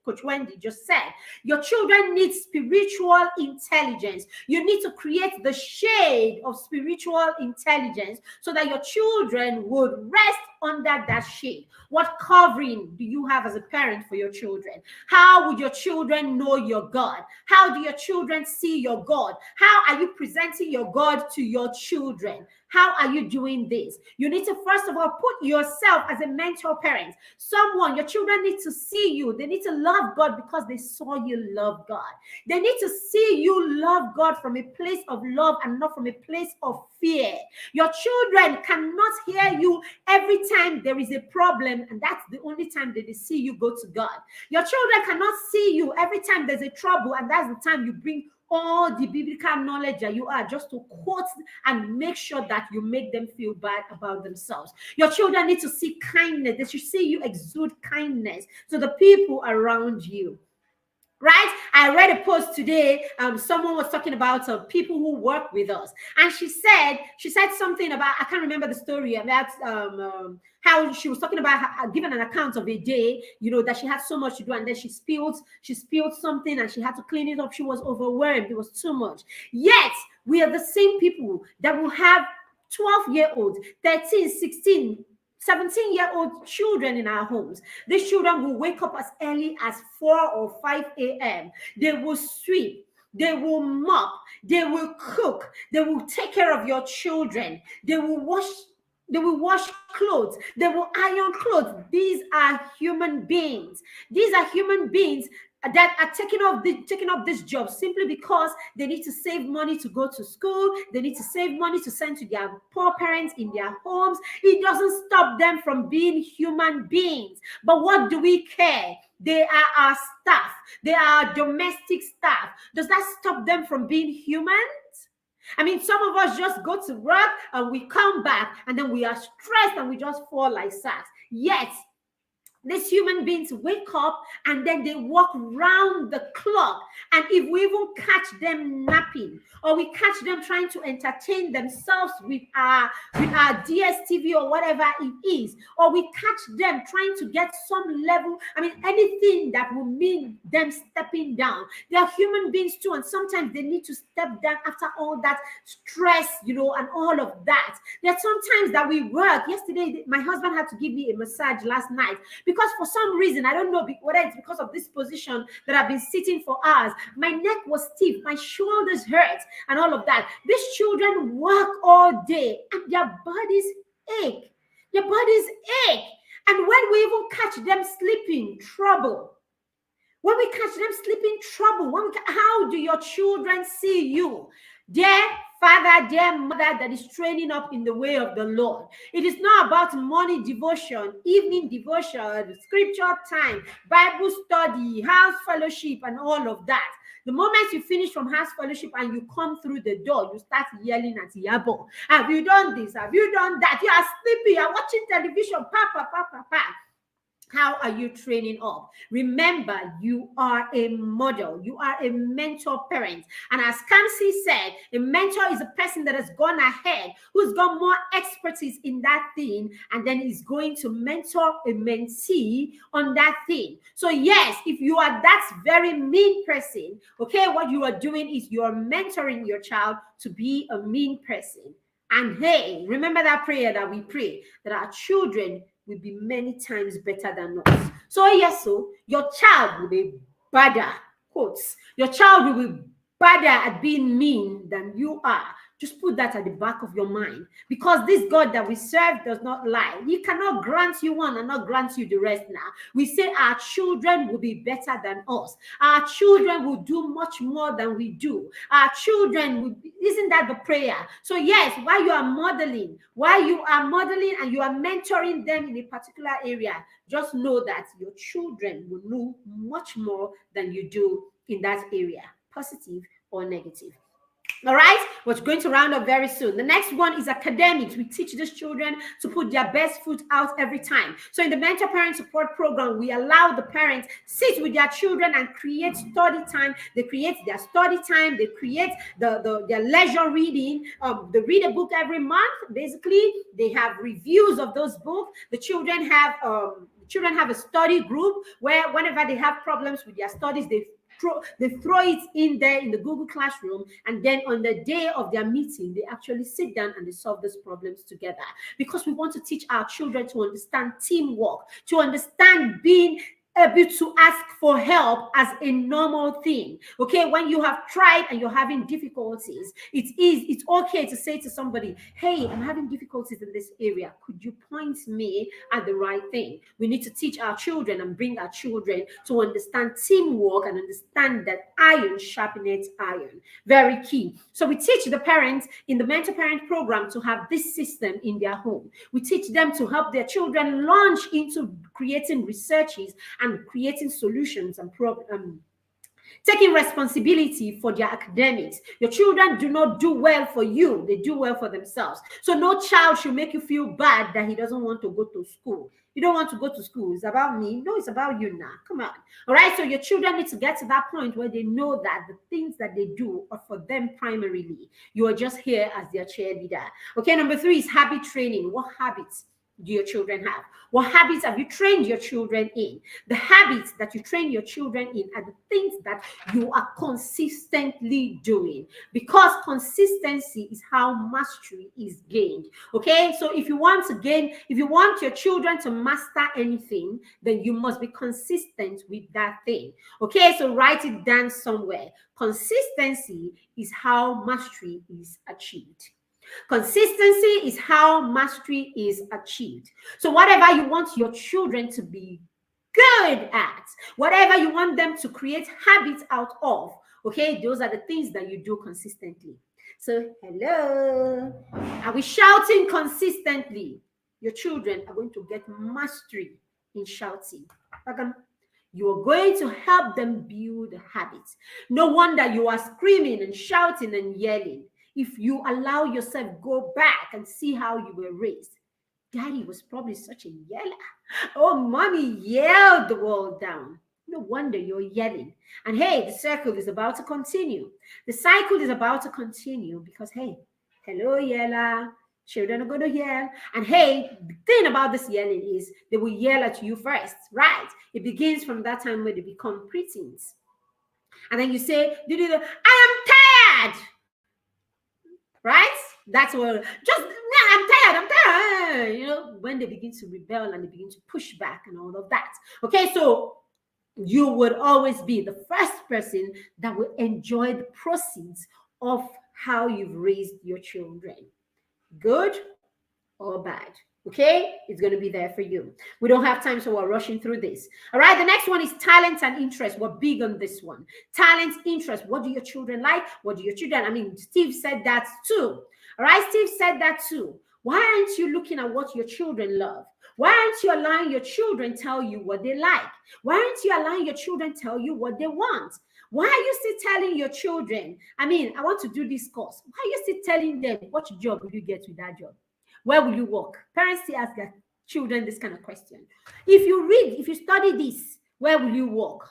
Coach Wendy just said. Your children need spiritual intelligence. You need to create the shade of spiritual intelligence so that your children would rest under that shade. What covering do you have as a parent for your children? How would your children know your God? How do your children see your God? How are you presenting your God to your children? How are you doing this? You need to, first of all, put yourself as a mentor parent. Your children need to see you. They need to love God because they saw you love God. They need to see you love God from a place of love and not from a place of fear. Your children cannot hear you every time there is a problem, and that's the only time that they see you go to God. Your children cannot see you every time there's a trouble, and that's the time you bring all the biblical knowledge that you are just to quote and make sure that you make them feel bad about themselves. Your children need to see kindness. They should see you exude kindness to the people around you. Right? I read a post today. Someone was talking about people who work with us, and she said something about, I can't remember the story about how she was talking about giving an account of a day, that she had so much to do, and then she spilled something and she had to clean it up. She was overwhelmed. It was too much. Yet we are the same people that will have 12-year-olds, 13, 16, 17-year-old children in our homes. These children will wake up as early as 4 or 5 a.m. They will sweep. They will mop. They will cook. They will take care of your children. They will wash clothes. They will iron clothes. These are human beings. These are human beings that are taking up this job simply because they need to save money to go to school. They need to save money to send to their poor parents in their homes. It doesn't stop them from being human beings. But what do we care? They are our staff. They are our domestic staff. Does that stop them from being humans? I mean, some of us just go to work and we come back and then we are stressed and we just fall like sacks. Yet, these human beings wake up and then they walk round the clock. And if we even catch them napping, or we catch them trying to entertain themselves with our DSTV or whatever it is, or we catch them trying to get some level, anything that will mean them stepping down. They are human beings too, and sometimes they need to step down after all that stress, and all of that. There are sometimes that we work. Yesterday, my husband had to give me a massage last night, because for some reason, I don't know whether it's because of this position that I've been sitting for hours, my neck was stiff, my shoulders hurt, and all of that. These children work all day and their bodies ache. Their bodies ache. And when we even catch them sleeping, trouble. When we catch them sleeping, trouble. How do your children see you? Their father, their mother that is training up in the way of the Lord. It is not about morning devotion, evening devotion, scripture time, Bible study, house fellowship, and all of that. The moment you finish from house fellowship and you come through the door, you start yelling at Yabo. Have you done this? Have you done that? You are sleepy. You are watching television. Pa. How are you training up? Remember, you are a model. You are a mentor parent. And as Kamsi said, a mentor is a person that has gone ahead, who's got more expertise in that thing, and then is going to mentor a mentee on that thing. So yes, if you are that very mean person, okay, what you are doing is you are mentoring your child to be a mean person. And hey, remember that prayer that we pray, that our children will be many times better than us. So yes, your child will be better, quotes. Your child will be better at being mean than you are. Just put that at the back of your mind, because this God that we serve does not lie. He cannot grant you one and not grant you the rest now. We say our children will be better than us. Our children will do much more than we do. Our children will be, isn't that the prayer? So yes, while you are modeling and you are mentoring them in a particular area, just know that your children will know much more than you do in that area, positive or negative. All right, we're going to round up very soon. The next one is academics. We teach these children to put their best foot out every time. So in the Mentor Parent Support Program, we allow the parents sit with their children and create study time. They create their study time. They create their leisure reading. They read a book every month. Basically, they have reviews of those books. The children have Children have a study group where whenever they have problems with their studies, they throw it in there in the Google Classroom, and then on the day of their meeting, they actually sit down and they solve those problems together. Because we want to teach our children to understand teamwork, to understand being able to ask for help as a normal thing. Okay, when you have tried and you're having difficulties, it's okay to say to somebody, hey, I'm having difficulties in this area, could you point me at the right thing? We need to teach our children and bring our children to understand teamwork and understand that iron sharpeneth iron. Very key. So we teach the parents in the mentor parent program to have this system in their home. We teach them to help their children launch into creating researches and creating solutions and taking responsibility for their academics. Your children do not do well for you, they do well for themselves. So no child should make you feel bad that he doesn't want to go to school. You don't want to go to school, it's about me. No, it's about you now. Come on. All right, so your children need to get to that point where they know that the things that they do are for them primarily. You are just here as their cheerleader. Okay, number 3 is habit training. What habits do your children have? What habits have you trained your children in? The habits that you train your children in are the things that you are consistently doing, because consistency is how mastery is gained. Okay, so if you want your children to master anything, then you must be consistent with that thing. Okay, so write it down somewhere. Consistency is how mastery is achieved. Consistency is how mastery is achieved. So whatever you want your children to be good at, whatever you want them to create habits out of, okay, those are the things that you do consistently. So hello, are we shouting consistently? Your children are going to get mastery in shouting. You are going to help them build habits. No wonder you are screaming and shouting and yelling. If you allow yourself, go back and see how you were raised. Daddy was probably such a yeller. Oh, mommy yelled the world down. No wonder you're yelling. And hey, the circle is about to continue. The cycle is about to continue because, hey, hello, yeller. Children are going to yell. And hey, the thing about this yelling is they will yell at you first, right? It begins from that time where they become preteens. And then you say, I am tired. Right? That's what, just, I'm tired. You know, when they begin to rebel and they begin to push back and all of that. Okay, so you would always be the first person that will enjoy the proceeds of how you've raised your children. Good or bad. Okay, it's going to be there for you. We don't have time, so we're rushing through this. All right, the next one is talent and interest. We're big on this one. Talent, interest. What do your children like? What do your children? I mean, Steve said that too. All right, Steve said that too. Why aren't you looking at what your children love? Why aren't you allowing your children tell you what they like? Why aren't you allowing your children tell you what they want? Why are you still telling your children, I mean, I want to do this course. Why are you still telling them what job will you get with that job? Where will you work? Parents still ask their children this kind of question. If you study this, where will you work?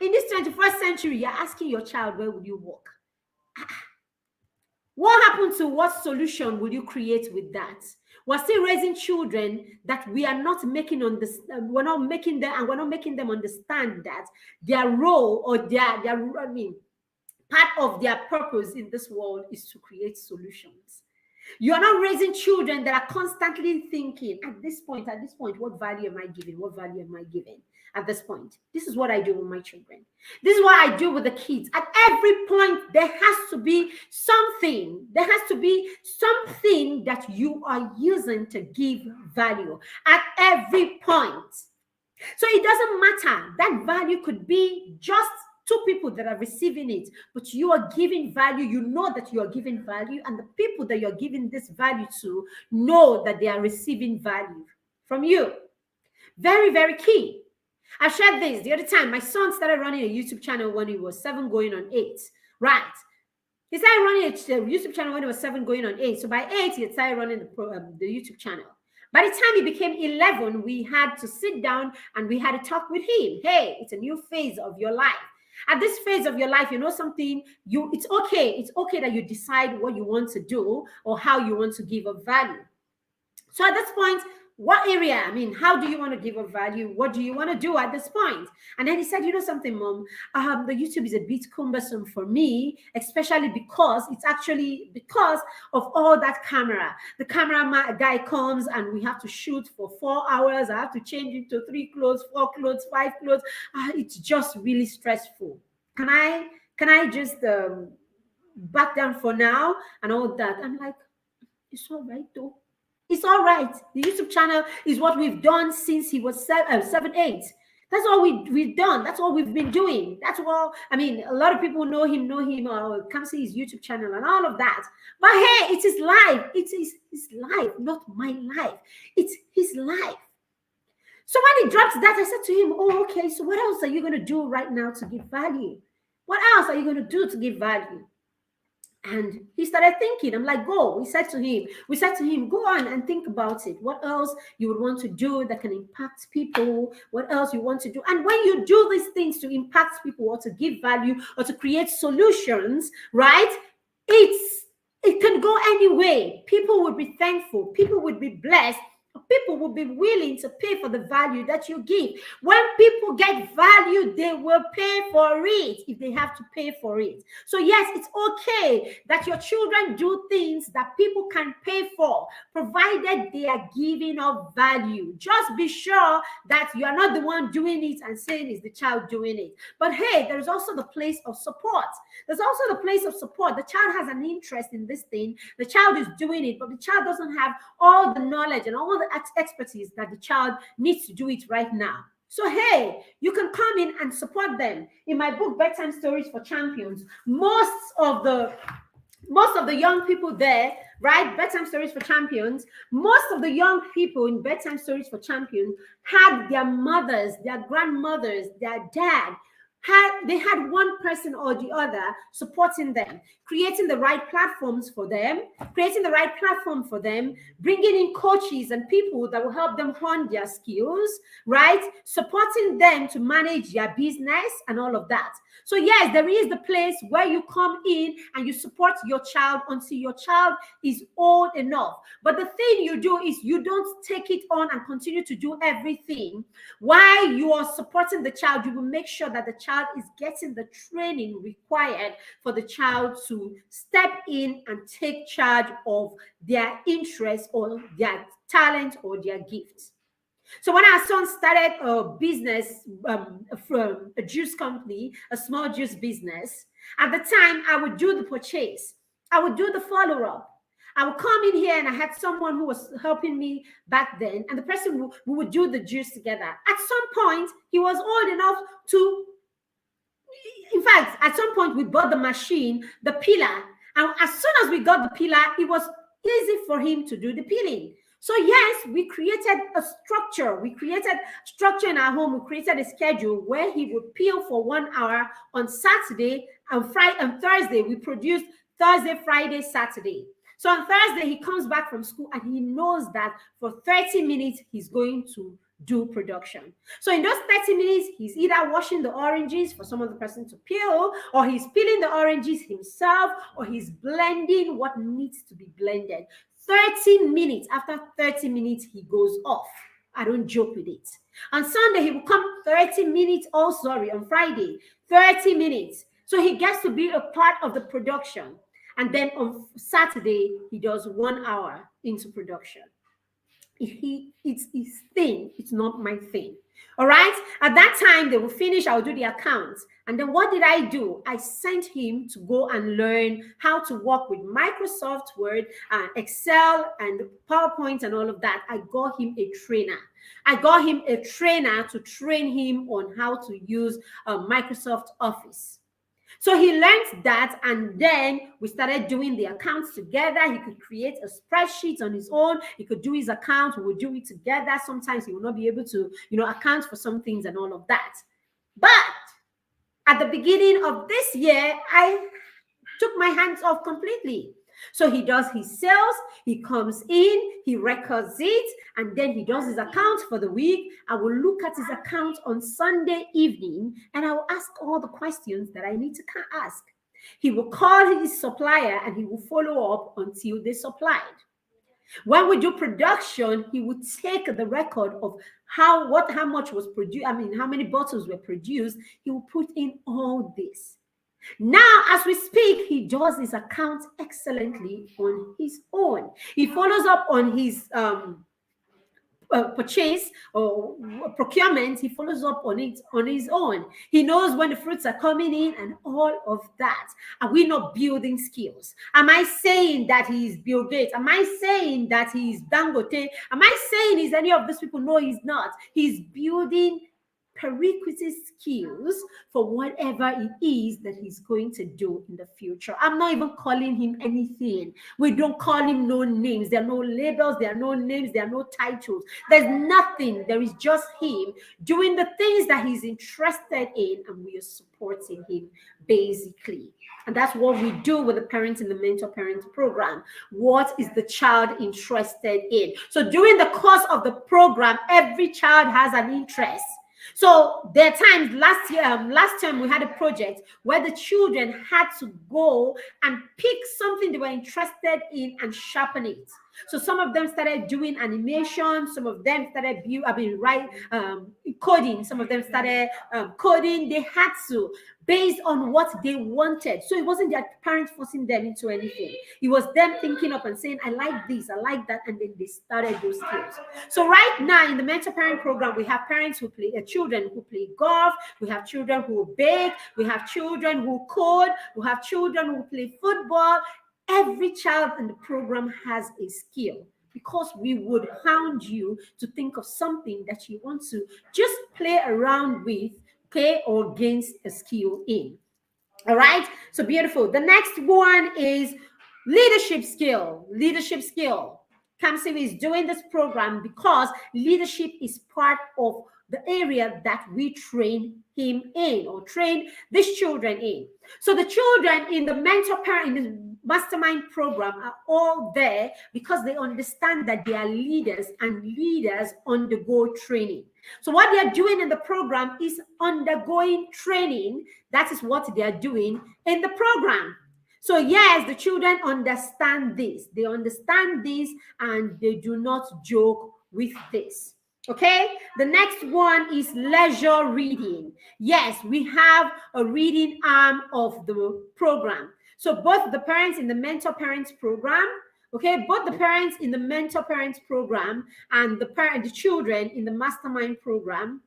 In this 21st century, you're asking your child, where will you work? What happened to what solution will you create with that? We're still raising children that we are not making we're not making them understand that their role or part of their purpose in this world is to create solutions. You are not raising children that are constantly thinking, at this point, what value am I giving? What value am I giving at this point? This is what I do with my children. This is what I do with the kids. At every point, there has to be something. There has to be something that you are using to give value at every point. So it doesn't matter. That value could be just 2 people that are receiving it, but you are giving value. You know that you are giving value, and the people that you're giving this value to know that they are receiving value from you. Very, very key. I shared this the other time. My son started running a YouTube channel when he was 7 going on 8. Right. He started running a YouTube channel when he was 7 going on 8. So by 8, he started running the YouTube channel. By the time he became 11, we had to sit down and we had to talk with him. Hey, it's a new phase of your life. At this phase of your life, you know something, it's okay that you decide what you want to do or how you want to give a value. So at this point, What area? I mean, how do you want to give a value? What do you want to do at this point? And then he said, you know something, Mom, the YouTube is a bit cumbersome for me, especially because it's actually because of all that camera. The camera guy comes and we have to shoot for 4 hours. I have to change into 3 clothes, 4 clothes, 5 clothes. It's just really stressful. Can I just back down for now and all that? I'm like, it's all right though. It's all right. The YouTube channel is what we've done since he was 7, 8. That's all we've done. That's all we've been doing. That's all. I mean, a lot of people know him, or come see his YouTube channel and all of that. But hey, it's his life. It's his life, not my life. It's his life. So when he drops that, I said to him, oh, okay, so what else are you going to do right now to give value? What else are you going to do to give value? And he started thinking. I'm like, go. We said to him, go on and think about it. What else you would want to do that can impact people? What else you want to do? And when you do these things to impact people or to give value or to create solutions, right? It can go any way. People would be thankful. People would be blessed. People will be willing to pay for the value that you give. When people get value, they will pay for it if they have to pay for it. So yes, it's okay that your children do things that people can pay for, provided they are giving of value. Just be sure that you are not the one doing it and saying it's the child doing it. But hey, there's also the place of support. There's also the place of support. The child has an interest in this thing. The child is doing it, but the child doesn't have all the knowledge and all the expertise that the child needs to do it right now. So hey, you can come in and support them. In my book, Bedtime Stories for Champions, most of the young people there, right? Bedtime Stories for Champions, most of the young people in Bedtime Stories for Champions had their mothers, their grandmothers, their dad. They had one person or the other supporting them, creating the right platforms for them, bringing in coaches and people that will help them hone their skills, right? Supporting them to manage their business and all of that. So yes, there is the place where you come in and you support your child until your child is old enough. But the thing you do is you don't take it on and continue to do everything. While you are supporting the child, you will make sure that the child is getting the training required for the child to step in and take charge of their interest or their talent or their gifts. So when our son started a business from a juice company, a small juice business, at the time I would do the purchase. I would do the follow-up. I would come in here and I had someone who was helping me back then, and the person we would do the juice together. At some point, he was old enough to, in fact, at some point we bought the machine, the peeler, and as soon as we got the peeler, it was easy for him to do the peeling. So yes, we created a structure. We created structure in our home. We created a schedule where he would peel for 1 hour on Saturday and Friday and Thursday. We produced Thursday, Friday, Saturday. So on Thursday, he comes back from school and he knows that for 30 minutes, he's going to do production. So in those 30 minutes, he's either washing the oranges for some other person to peel, or he's peeling the oranges himself, or he's blending what needs to be blended. 30 minutes. After 30 minutes, he goes off. I don't joke with it. On Sunday, he will come 30 minutes. Oh, sorry, on Friday, 30 minutes. So he gets to be a part of the production. And then on Saturday, he does 1 hour into production. It's his thing. It's not my thing. All right. At that time, they will finish. I'll do the accounts. And then what did I do? I sent him to go and learn how to work with Microsoft Word, Excel, and PowerPoint and all of that. I got him a trainer. To train him on how to use Microsoft Office. So he learned that, and then we started doing the accounts together. He could create a spreadsheet on his own. He could do his account. We would do it together. Sometimes he will not be able to, account for some things and all of that. But at the beginning of this year, I took my hands off completely. So he does his sales, he comes in, he records it, and then he does his account for the week. I will look at his account on Sunday evening, and I will ask all the questions that I need to ask. He will call his supplier, and he will follow up until they supplied. When we do production, he would take the record of how much was produced, I mean, how many bottles were produced. He will put in all this. Now, as we speak, he does his account excellently on his own. He follows up on his purchase or procurement. He follows up on it on his own. He knows when the fruits are coming in and all of that. Are we not building skills? Am I saying that he's Bill Gates? Am I saying that he's Dangote? Am I saying he's any of these people? No, he's not. He's building prerequisite skills for whatever it is that he's going to do in the future. I'm not even calling him anything. We don't call him no names. There are no labels. There are no names. There are no titles. There's nothing. There is just him doing the things that he's interested in, and we are supporting him basically. And that's what we do with the parents in the Mentor Parent program. What is the child interested in? So during the course of the program, every child has an interest. So there are times last time we had a project where the children had to go and pick something they were interested in and sharpen it. So some of them started doing animation, some of them started coding, some of them started coding. They had to, based on what they wanted. So it wasn't their parents forcing them into anything. It was them thinking up and saying, I like this, I like that, and then they started those skills. So right now in the Mentor Parent program, we have parents who play, children who play golf, we have children who bake, we have children who code, we have children who play football. Every child in the program has a skill, because we would hound you to think of something that you want to just play around with, okay, or gain a skill in. All right, so beautiful. The next one is leadership skill. Leadership skill. Kamsi is doing this program because leadership is part of the area that we train him in, or train these children in. So the children in the Mentor Parent, in the Mastermind program, are all there because they understand that they are leaders, and leaders undergo training. So what they are doing in the program is undergoing training. That is what they are doing in the program. So yes, the children understand this. They understand this, and they do not joke with this. Okay, the next one is leisure reading. Yes, we have a reading arm of the program. So both the parents in the Mentor Parents program, okay, both the parents in the Mentor Parents program and the children in the Mastermind program.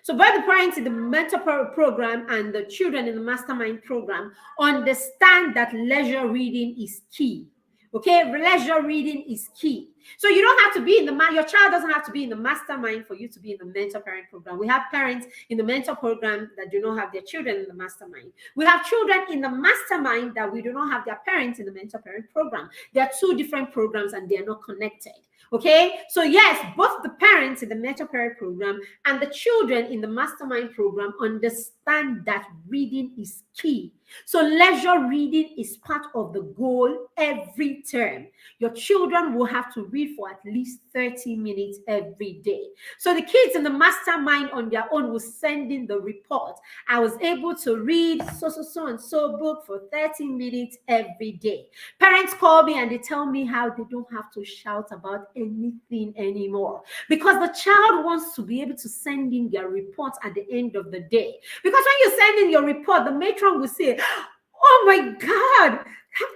So both the parents in the Mentor program and the children in the Mastermind program understand that leisure reading is key. Okay, leisure reading is key. So you don't have to be in your child doesn't have to be in the Mastermind for you to be in the Mentor Parent program. We have parents in the Mentor program that do not have their children in the Mastermind. We have children in the Mastermind that we do not have their parents in the Mentor Parent program. They are two different programs and they are not connected. Okay, so yes, both the parents in the Mentor Parent program and the children in the Mastermind program understand that reading is key. So leisure reading is part of the goal every term. Your children will have to read for at least 30 minutes every day. So the kids in the Mastermind on their own will send in the report. I was able to read so and so book for 30 minutes every day. Parents call me and they tell me how they don't have to shout about anything anymore, because the child wants to be able to send in their reports at the end of the day. Because when you send in your report, the matron will say, oh my God,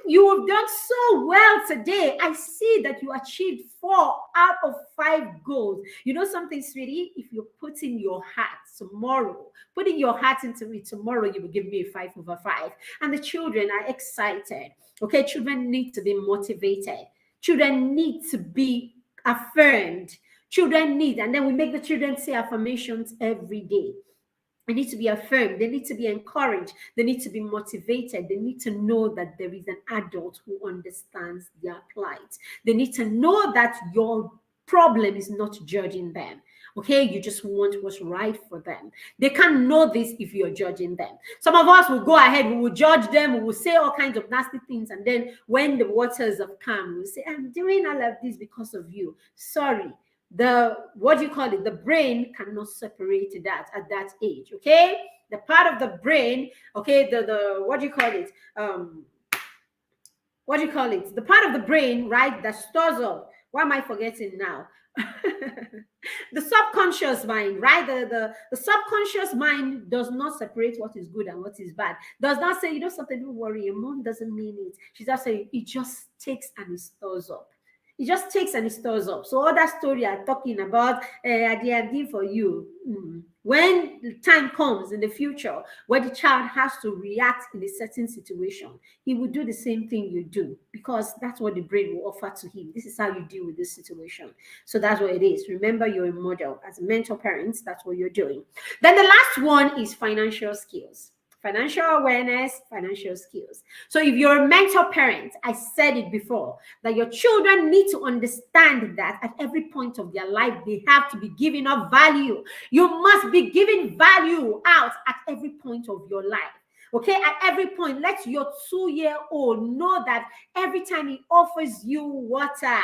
you have done so well today. I see that you achieved 4 out of 5 goals. You know something, sweetie? If you put in your heart tomorrow, putting your heart into it tomorrow, you will give me a 5/5. And the children are excited. Okay, children need to be motivated. Children need to be affirmed. Children need, and then we make the children say affirmations every day. They need to be affirmed. They need to be encouraged. They need to be motivated. They need to know that there is an adult who understands their plight. They need to know that your problem is not judging them. Okay, you just want what's right for them. They can't know this if you're judging them. Some of us will go ahead, we will judge them, we will say all kinds of nasty things, and then when the waters have come, we'll say, I'm doing all of this because of you. Sorry. The brain cannot separate that at that age. Okay, the part of the brain, okay, what do you call it? The part of the brain, right, that stores up. Why am I forgetting now? The subconscious mind, right? The subconscious mind does not separate what is good and what is bad. Does not say, you know something, don't worry, your mom doesn't mean it. She's just saying it just takes and it stores up. It just takes and it stores up. So all that story I'm talking about, I did for you. When the time comes in the future where the child has to react in a certain situation, he will do the same thing you do because that's what the brain will offer to him. This is how you deal with this situation. So that's what it is. Remember, you're a model. As a mentor parent, that's what you're doing. Then the last one is financial skills. Financial awareness, financial skills. So if you're a mentor parent, I said it before, that your children need to understand that at every point of their life, they have to be giving up value. You must be giving value out at every point of your life. Okay, at every point, let your 2-year-old know that every time he offers you water,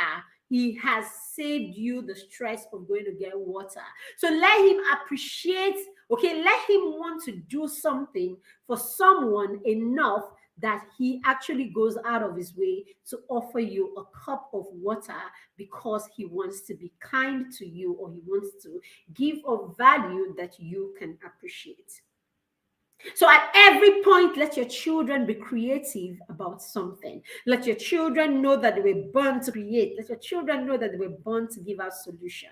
he has saved you the stress of going to get water. So let him appreciate, okay, let him want to do something for someone enough that he actually goes out of his way to offer you a cup of water because he wants to be kind to you or he wants to give a value that you can appreciate. So at every point, let your children be creative about something. Let your children know that they were born to create. Let your children know that they were born to give out solution.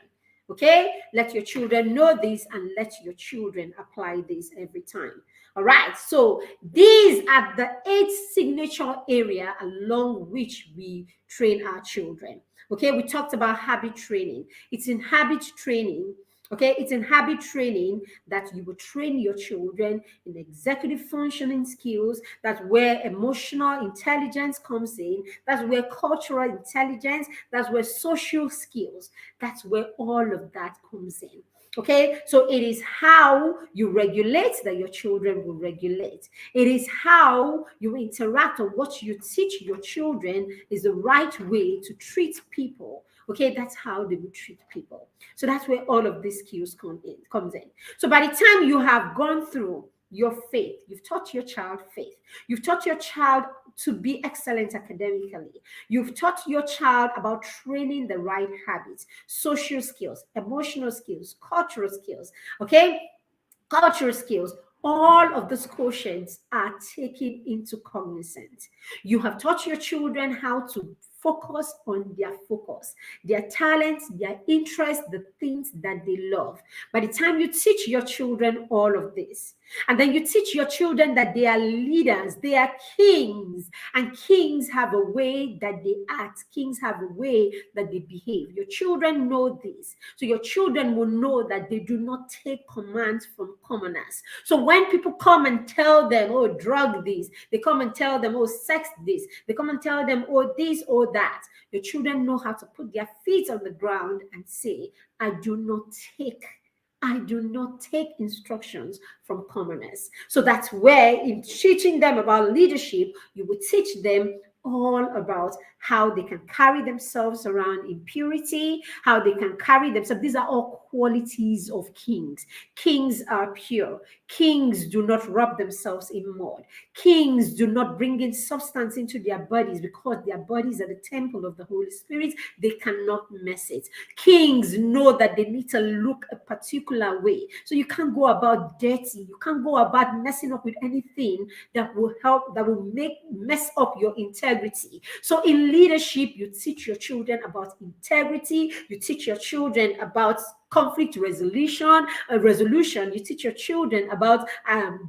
Okay? Let your children know this and let your children apply this every time. All right. So these are the 8 signature area along which we train our children. Okay? We talked about habit training. It's in habit training. Okay, it's in habit training that you will train your children in executive functioning skills. That's where emotional intelligence comes in. That's where cultural intelligence, that's where social skills, that's where all of that comes in. Okay, so it is how you regulate that your children will regulate. It is how you interact or what you teach your children is the right way to treat people. Okay, that's how they will treat people. So that's where all of these skills comes in. So by the time you have gone through your faith, you've taught your child faith, you've taught your child to be excellent academically, you've taught your child about training the right habits, social skills, emotional skills, cultural skills, okay? Cultural skills, all of those quotients are taken into cognizance. You have taught your children how to focus on their focus, their talents, their interests, the things that they love. By the time you teach your children all of this, and then you teach your children that they are leaders, they are kings, and kings have a way that they act, kings have a way that they behave. Your children know this. So your children will know that they do not take commands from commoners. So when people come and tell them, oh, drug this, they come and tell them, oh, sex this, they come and tell them, oh, this or that, your children know how to put their feet on the ground and say, I do not take instructions from commoners. So that's where in teaching them about leadership, you would teach them all about how they can carry themselves around in purity, how they can carry themselves. These are all qualities of kings. Kings are pure. Kings do not rub themselves in mud. Kings do not bring in substance into their bodies because their bodies are the temple of the Holy Spirit. They cannot mess it. Kings know that they need to look a particular way. So you can't go about dirty. You can't go about messing up with anything that will help, that will mess up your integrity. So in leadership, you teach your children about integrity. You teach your children about conflict resolution. You teach your children about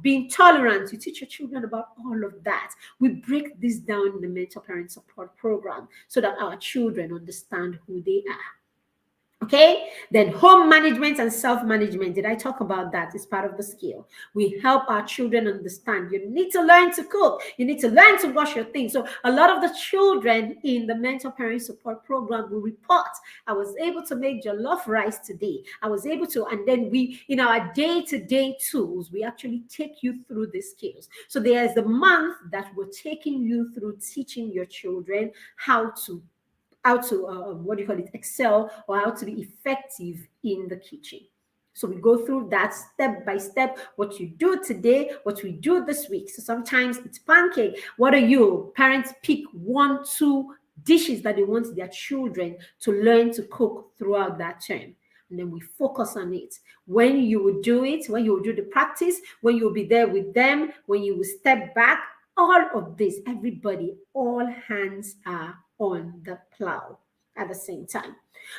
being tolerant. You teach your children about all of that. We break this down in the Mentor Parent Support Program so that our children understand who they are. Okay, then home management and self-management. Did I talk about that? It's part of the skill. We help our children understand. You need to learn to cook. You need to learn to wash your things. So a lot of the children in the Mentor Parent Support Program will report, I was able to make jollof rice today. I was able to, and then we, in our day-to-day tools, we actually take you through the skills. So there's the month that we're taking you through teaching your children how to excel or how to be effective in the kitchen. So we go through that step by step, what you do today, what we do this week. So sometimes it's pancake. What are you? Parents pick 1, 2 dishes that they want their children to learn to cook throughout that term. And then we focus on it. When you will do it, when you will do the practice, when you will be there with them, when you will step back, all of this, everybody, all hands are on the plow at the same time.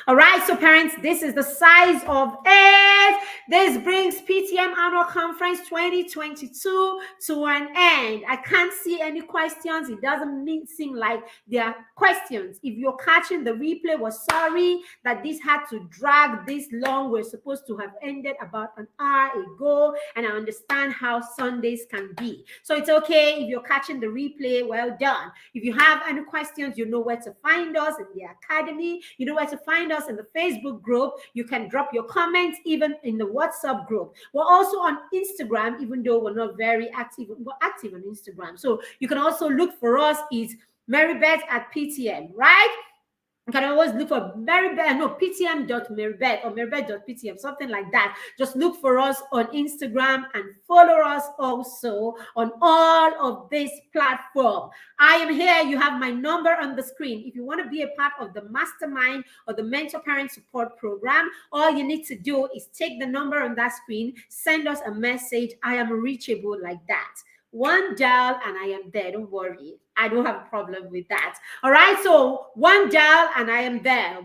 All right, so parents, this is the size of it. This brings PTM Annual Conference 2022 to an end. I can't see any questions. It doesn't seem like there are questions. If you're catching the replay, we're sorry that this had to drag this long. We're supposed to have ended about an hour ago, and I understand how Sundays can be. So it's okay if you're catching the replay. Well done. If you have any questions, you know where to find us in the academy. You know where to find us in the Facebook group. You can drop your comments even in the WhatsApp group. We're also on Instagram, even though we're not very active. We're active on Instagram. So you can also look for us. It's Marybeth at PTM, right? You can always look for PTM.Marybeth or Marybeth.PTM, something like that. Just look for us on Instagram and follow us also on all of this platform. I am here. You have my number on the screen. If you want to be a part of the mastermind or the mentor parent support program, all you need to do is take the number on that screen, send us a message. I am reachable, like that. One dial and I am there. Don't worry. I don't have a problem with that. All right. So one dial and I am there.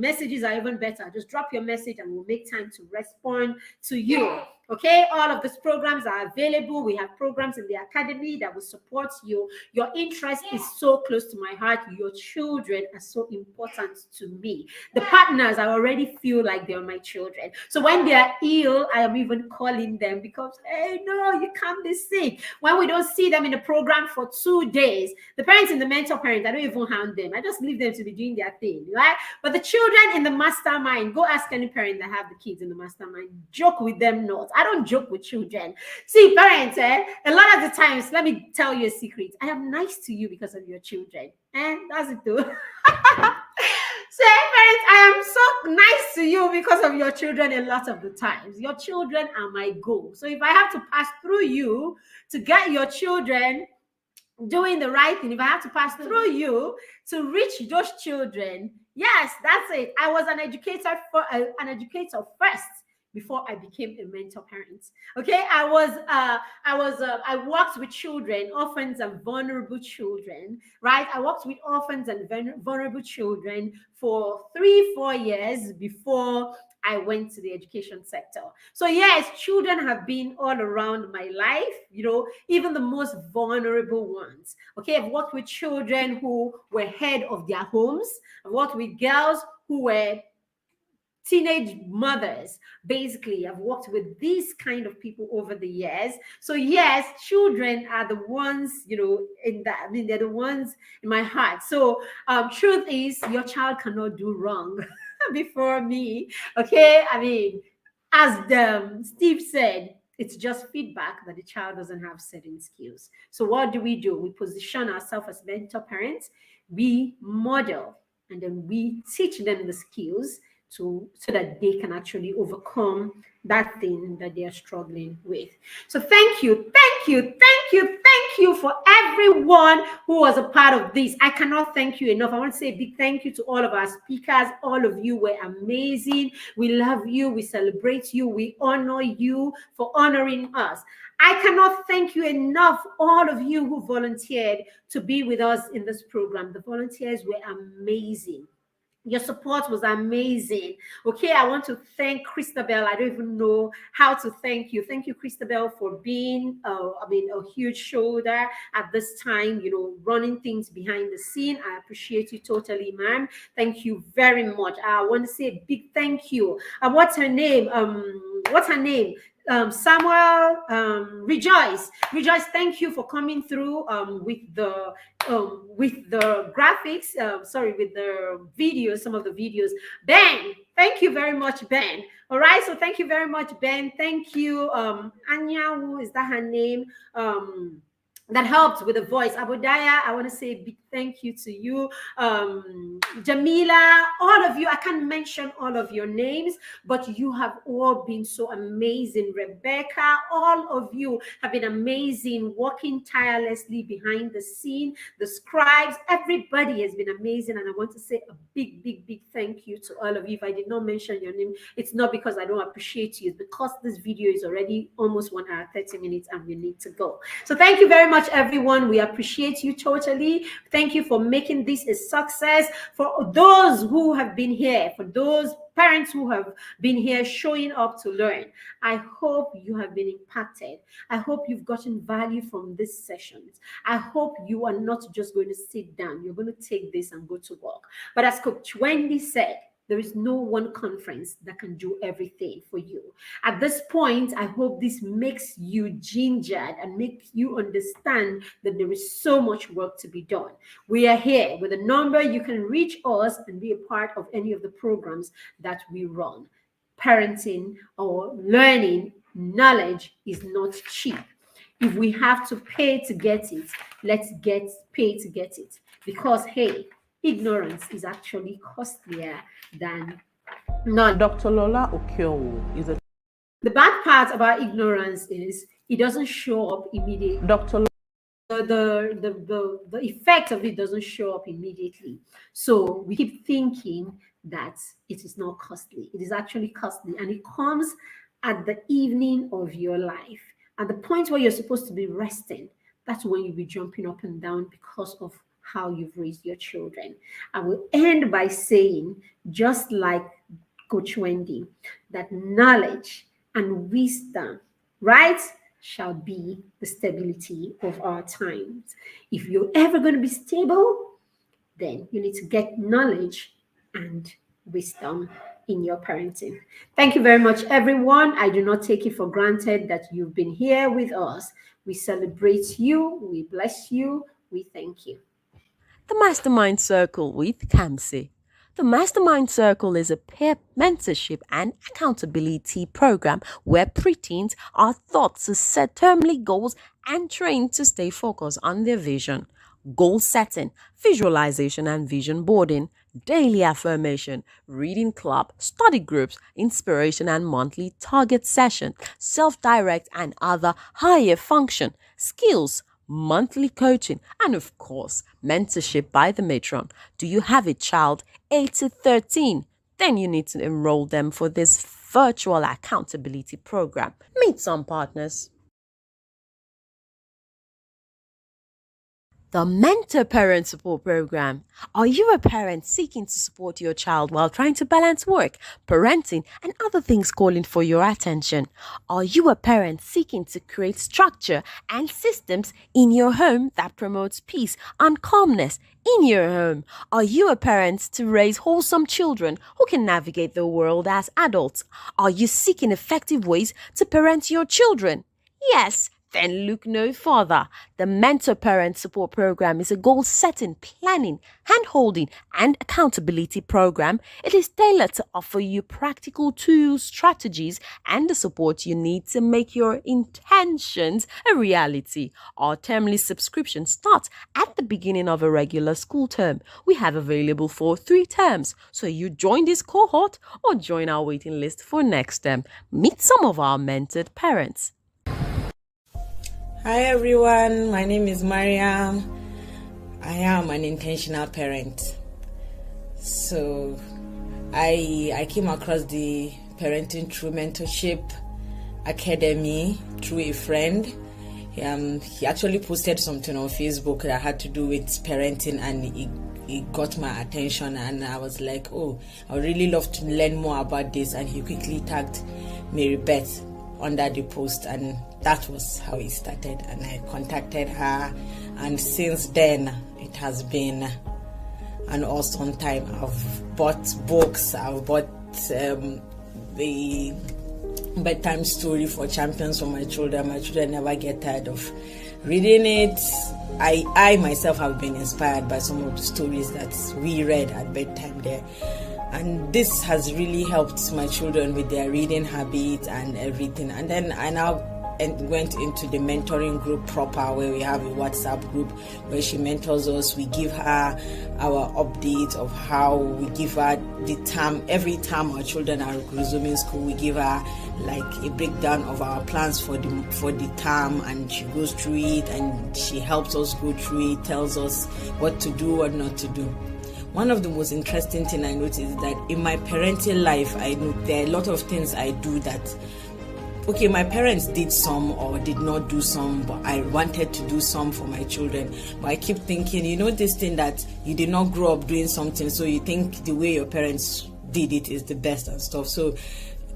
Messages are even better. Just drop your message and we'll make time to respond to you. Okay. All of these programs are available. We have programs in the academy that will support you. Your interest is so close to my heart. Your children are so important to me. The partners, I already feel like they're my children. So when they are ill, I am even calling them because, hey, no, you can't be sick. When we don't see them in the program for 2 days, the parents in the mentor parent, I don't even hound them. I just leave them to be doing their thing, right? But the children in the mastermind, go ask any parent that have the kids in the mastermind. Joke with them not. I don't joke with children. See, parents, a lot of the times, let me tell you a secret. I am nice to you because of your children. And that's it too. Say, parents, I am so nice to you because of your children a lot of the times. Your children are my goal. So if I have to pass through you to get your children doing the right thing, if I have to pass through you to reach those children, yes, that's it. I was an educator first before I became a mentor parent. Okay, I worked with children, orphans and vulnerable children, right? I worked with orphans and vulnerable children for 3-4 years before I went to the education sector. So yes, children have been all around my life, even the most vulnerable ones. Okay, I've worked with children who were head of their homes. I've worked with girls who were teenage mothers. Basically, I've worked with these kind of people over the years. So yes, children are the ones, they're the ones in my heart. So truth is, your child cannot do wrong before me. Okay, as Steve said, it's just feedback that the child doesn't have certain skills. So what do? We position ourselves as mentor parents. We model and then we teach them the skills so that they can actually overcome that thing that they are struggling with. So thank you for everyone who was a part of this. I cannot thank you enough. I want to say a big thank you to all of our speakers. All of you were amazing. We love you. We celebrate you. We honor you for honoring us. I cannot thank you enough, all of you who volunteered to be with us in this program. The volunteers were amazing. Your support was amazing. Okay, I want to thank Christabel. I don't even know how to thank you. Thank you, Christabel, for being a huge shoulder at this time, running things behind the scene. I appreciate you totally, ma'am. Thank you very much. I want to say a big thank you. What's her name? Samuel, Rejoice, thank you for coming through with the graphics, with the videos, some of the videos. Ben, thank you very much, Ben. All right, so thank you very much, Ben. Thank you, Anya, who is that her name? That helped with the voice. Abodaya, I want to say a big thank you to you. Jamila, all of you, I can't mention all of your names, but you have all been so amazing. Rebecca, all of you have been amazing, working tirelessly behind the scene. The scribes, everybody has been amazing. And I want to say a big, big, big thank you to all of you. If I did not mention your name, it's not because I don't appreciate you. It's because this video is already almost 1 hour, 30 minutes, and we need to go. So thank you very much, everyone. We appreciate you totally. Thank you for making this a success. For those who have been here, for those parents who have been here showing up to learn, I hope you have been impacted. I hope you've gotten value from these sessions. I hope you are not just going to sit down. You're going to take this and go to work. But as Coach Wendy said, there is no one conference that can do everything for you. At this point, I hope this makes you gingered and makes you understand that there is so much work to be done. We are here with a number. You can reach us and be a part of any of the programs that we run. Parenting or learning knowledge is not cheap. If we have to pay to get it, let's pay to get it. Because, hey, ignorance is actually costlier than none. Dr. Lola Okyowo is a... The bad part about ignorance is it doesn't show up immediately. Dr. The effect of it doesn't show up immediately. So we keep thinking that it is not costly. It is actually costly, and it comes at the evening of your life. At the point where you're supposed to be resting, that's when you'll be jumping up and down because of how you've raised your children. I will end by saying, just like Coach Wendy, that knowledge and wisdom, right, shall be the stability of our times. If you're ever going to be stable, then you need to get knowledge and wisdom in your parenting. Thank you very much, everyone. I do not take it for granted that you've been here with us. We celebrate you. We bless you. We thank you. The Mastermind Circle with Kamsi. The Mastermind Circle is a peer mentorship and accountability program where preteens are taught to set termly goals and trained to stay focused on their vision. Goal setting, visualization and vision boarding, daily affirmation, reading club, study groups, inspiration and monthly target session, self-direct and other higher function, skills, monthly coaching, and of course, mentorship by the matron. Do you have a child 8 to 13? Then you need to enroll them for this virtual accountability program. Meet some partners. The Mentor Parent Support Program. Are you a parent seeking to support your child while trying to balance work, parenting, and other things calling for your attention? Are you a parent seeking to create structure and systems in your home that promotes peace and calmness in your home? Are you a parent to raise wholesome children who can navigate the world as adults? Are you seeking effective ways to parent your children? Yes. Then look no further. The Mentor Parent Support Program is a goal-setting, planning, hand-holding, and accountability program. It is tailored to offer you practical tools, strategies, and the support you need to make your intentions a reality. Our termly subscription starts at the beginning of a regular school term. We have available for 3 terms. So you join this cohort or join our waiting list for next term. Meet some of our mentored parents. Hi everyone, my name is Mariam. I am an intentional parent. So I came across the Parenting Through Mentorship Academy through a friend. He actually posted something on Facebook that had to do with parenting, and it got my attention, and I was like, oh, I would really love to learn more about this. And he quickly tagged Mary Beth under the post, and that was how it started. And I contacted her, and since then it has been an awesome time. I've bought books, I've bought the bedtime story for champions for my children. My children never get tired of reading it. I myself have been inspired by some of the stories that we read at bedtime there. And this has really helped my children with their reading habits and everything. And then I now went into the mentoring group proper, where we have a WhatsApp group where she mentors us. We give her our updates of how we give her the term. Every time our children are resuming school, we give her like a breakdown of our plans for the term, and she goes through it and she helps us go through it, tells us what to do, what not to do. One of the most interesting things I noticed is that in my parental life, I know there are a lot of things I do that, okay, my parents did some or did not do some, but I wanted to do some for my children. But I keep thinking, this thing that you did not grow up doing something, so you think the way your parents did it is the best and stuff. So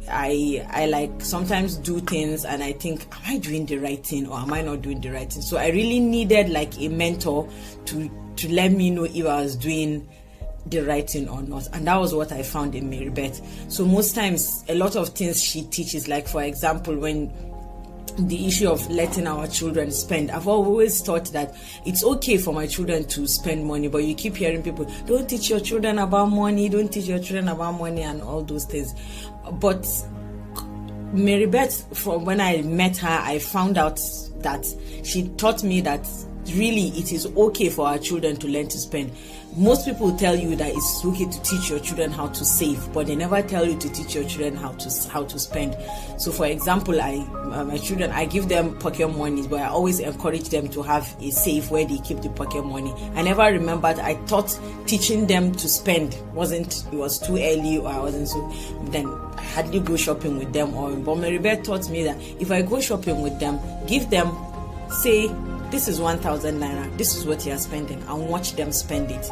I like sometimes do things and I think, am I doing the right thing or am I not doing the right thing? So I really needed like a mentor to let me know if I was doing the right thing or not, and that was what I found in Mary Beth. So most times a lot of things she teaches, like for example, when the issue of letting our children spend, I've always thought that it's okay for my children to spend money, but you keep hearing people, don't teach your children about money, and all those things. But Mary Beth, from when I met her, I found out that she taught me that really it is okay for our children to learn to spend. Most people tell you that it's okay to teach your children how to save, but they never tell you to teach your children how to spend. So for example, my children, I give them pocket money, but I always encourage them to have a safe where they keep the pocket money. I never remembered, I thought teaching them to spend it was too early, or I wasn't, so then I hardly go shopping with them. But Mary Beth taught me that if I go shopping with them, give them, say, this is 1,000 naira, this is what you are spending, and watch them spend it.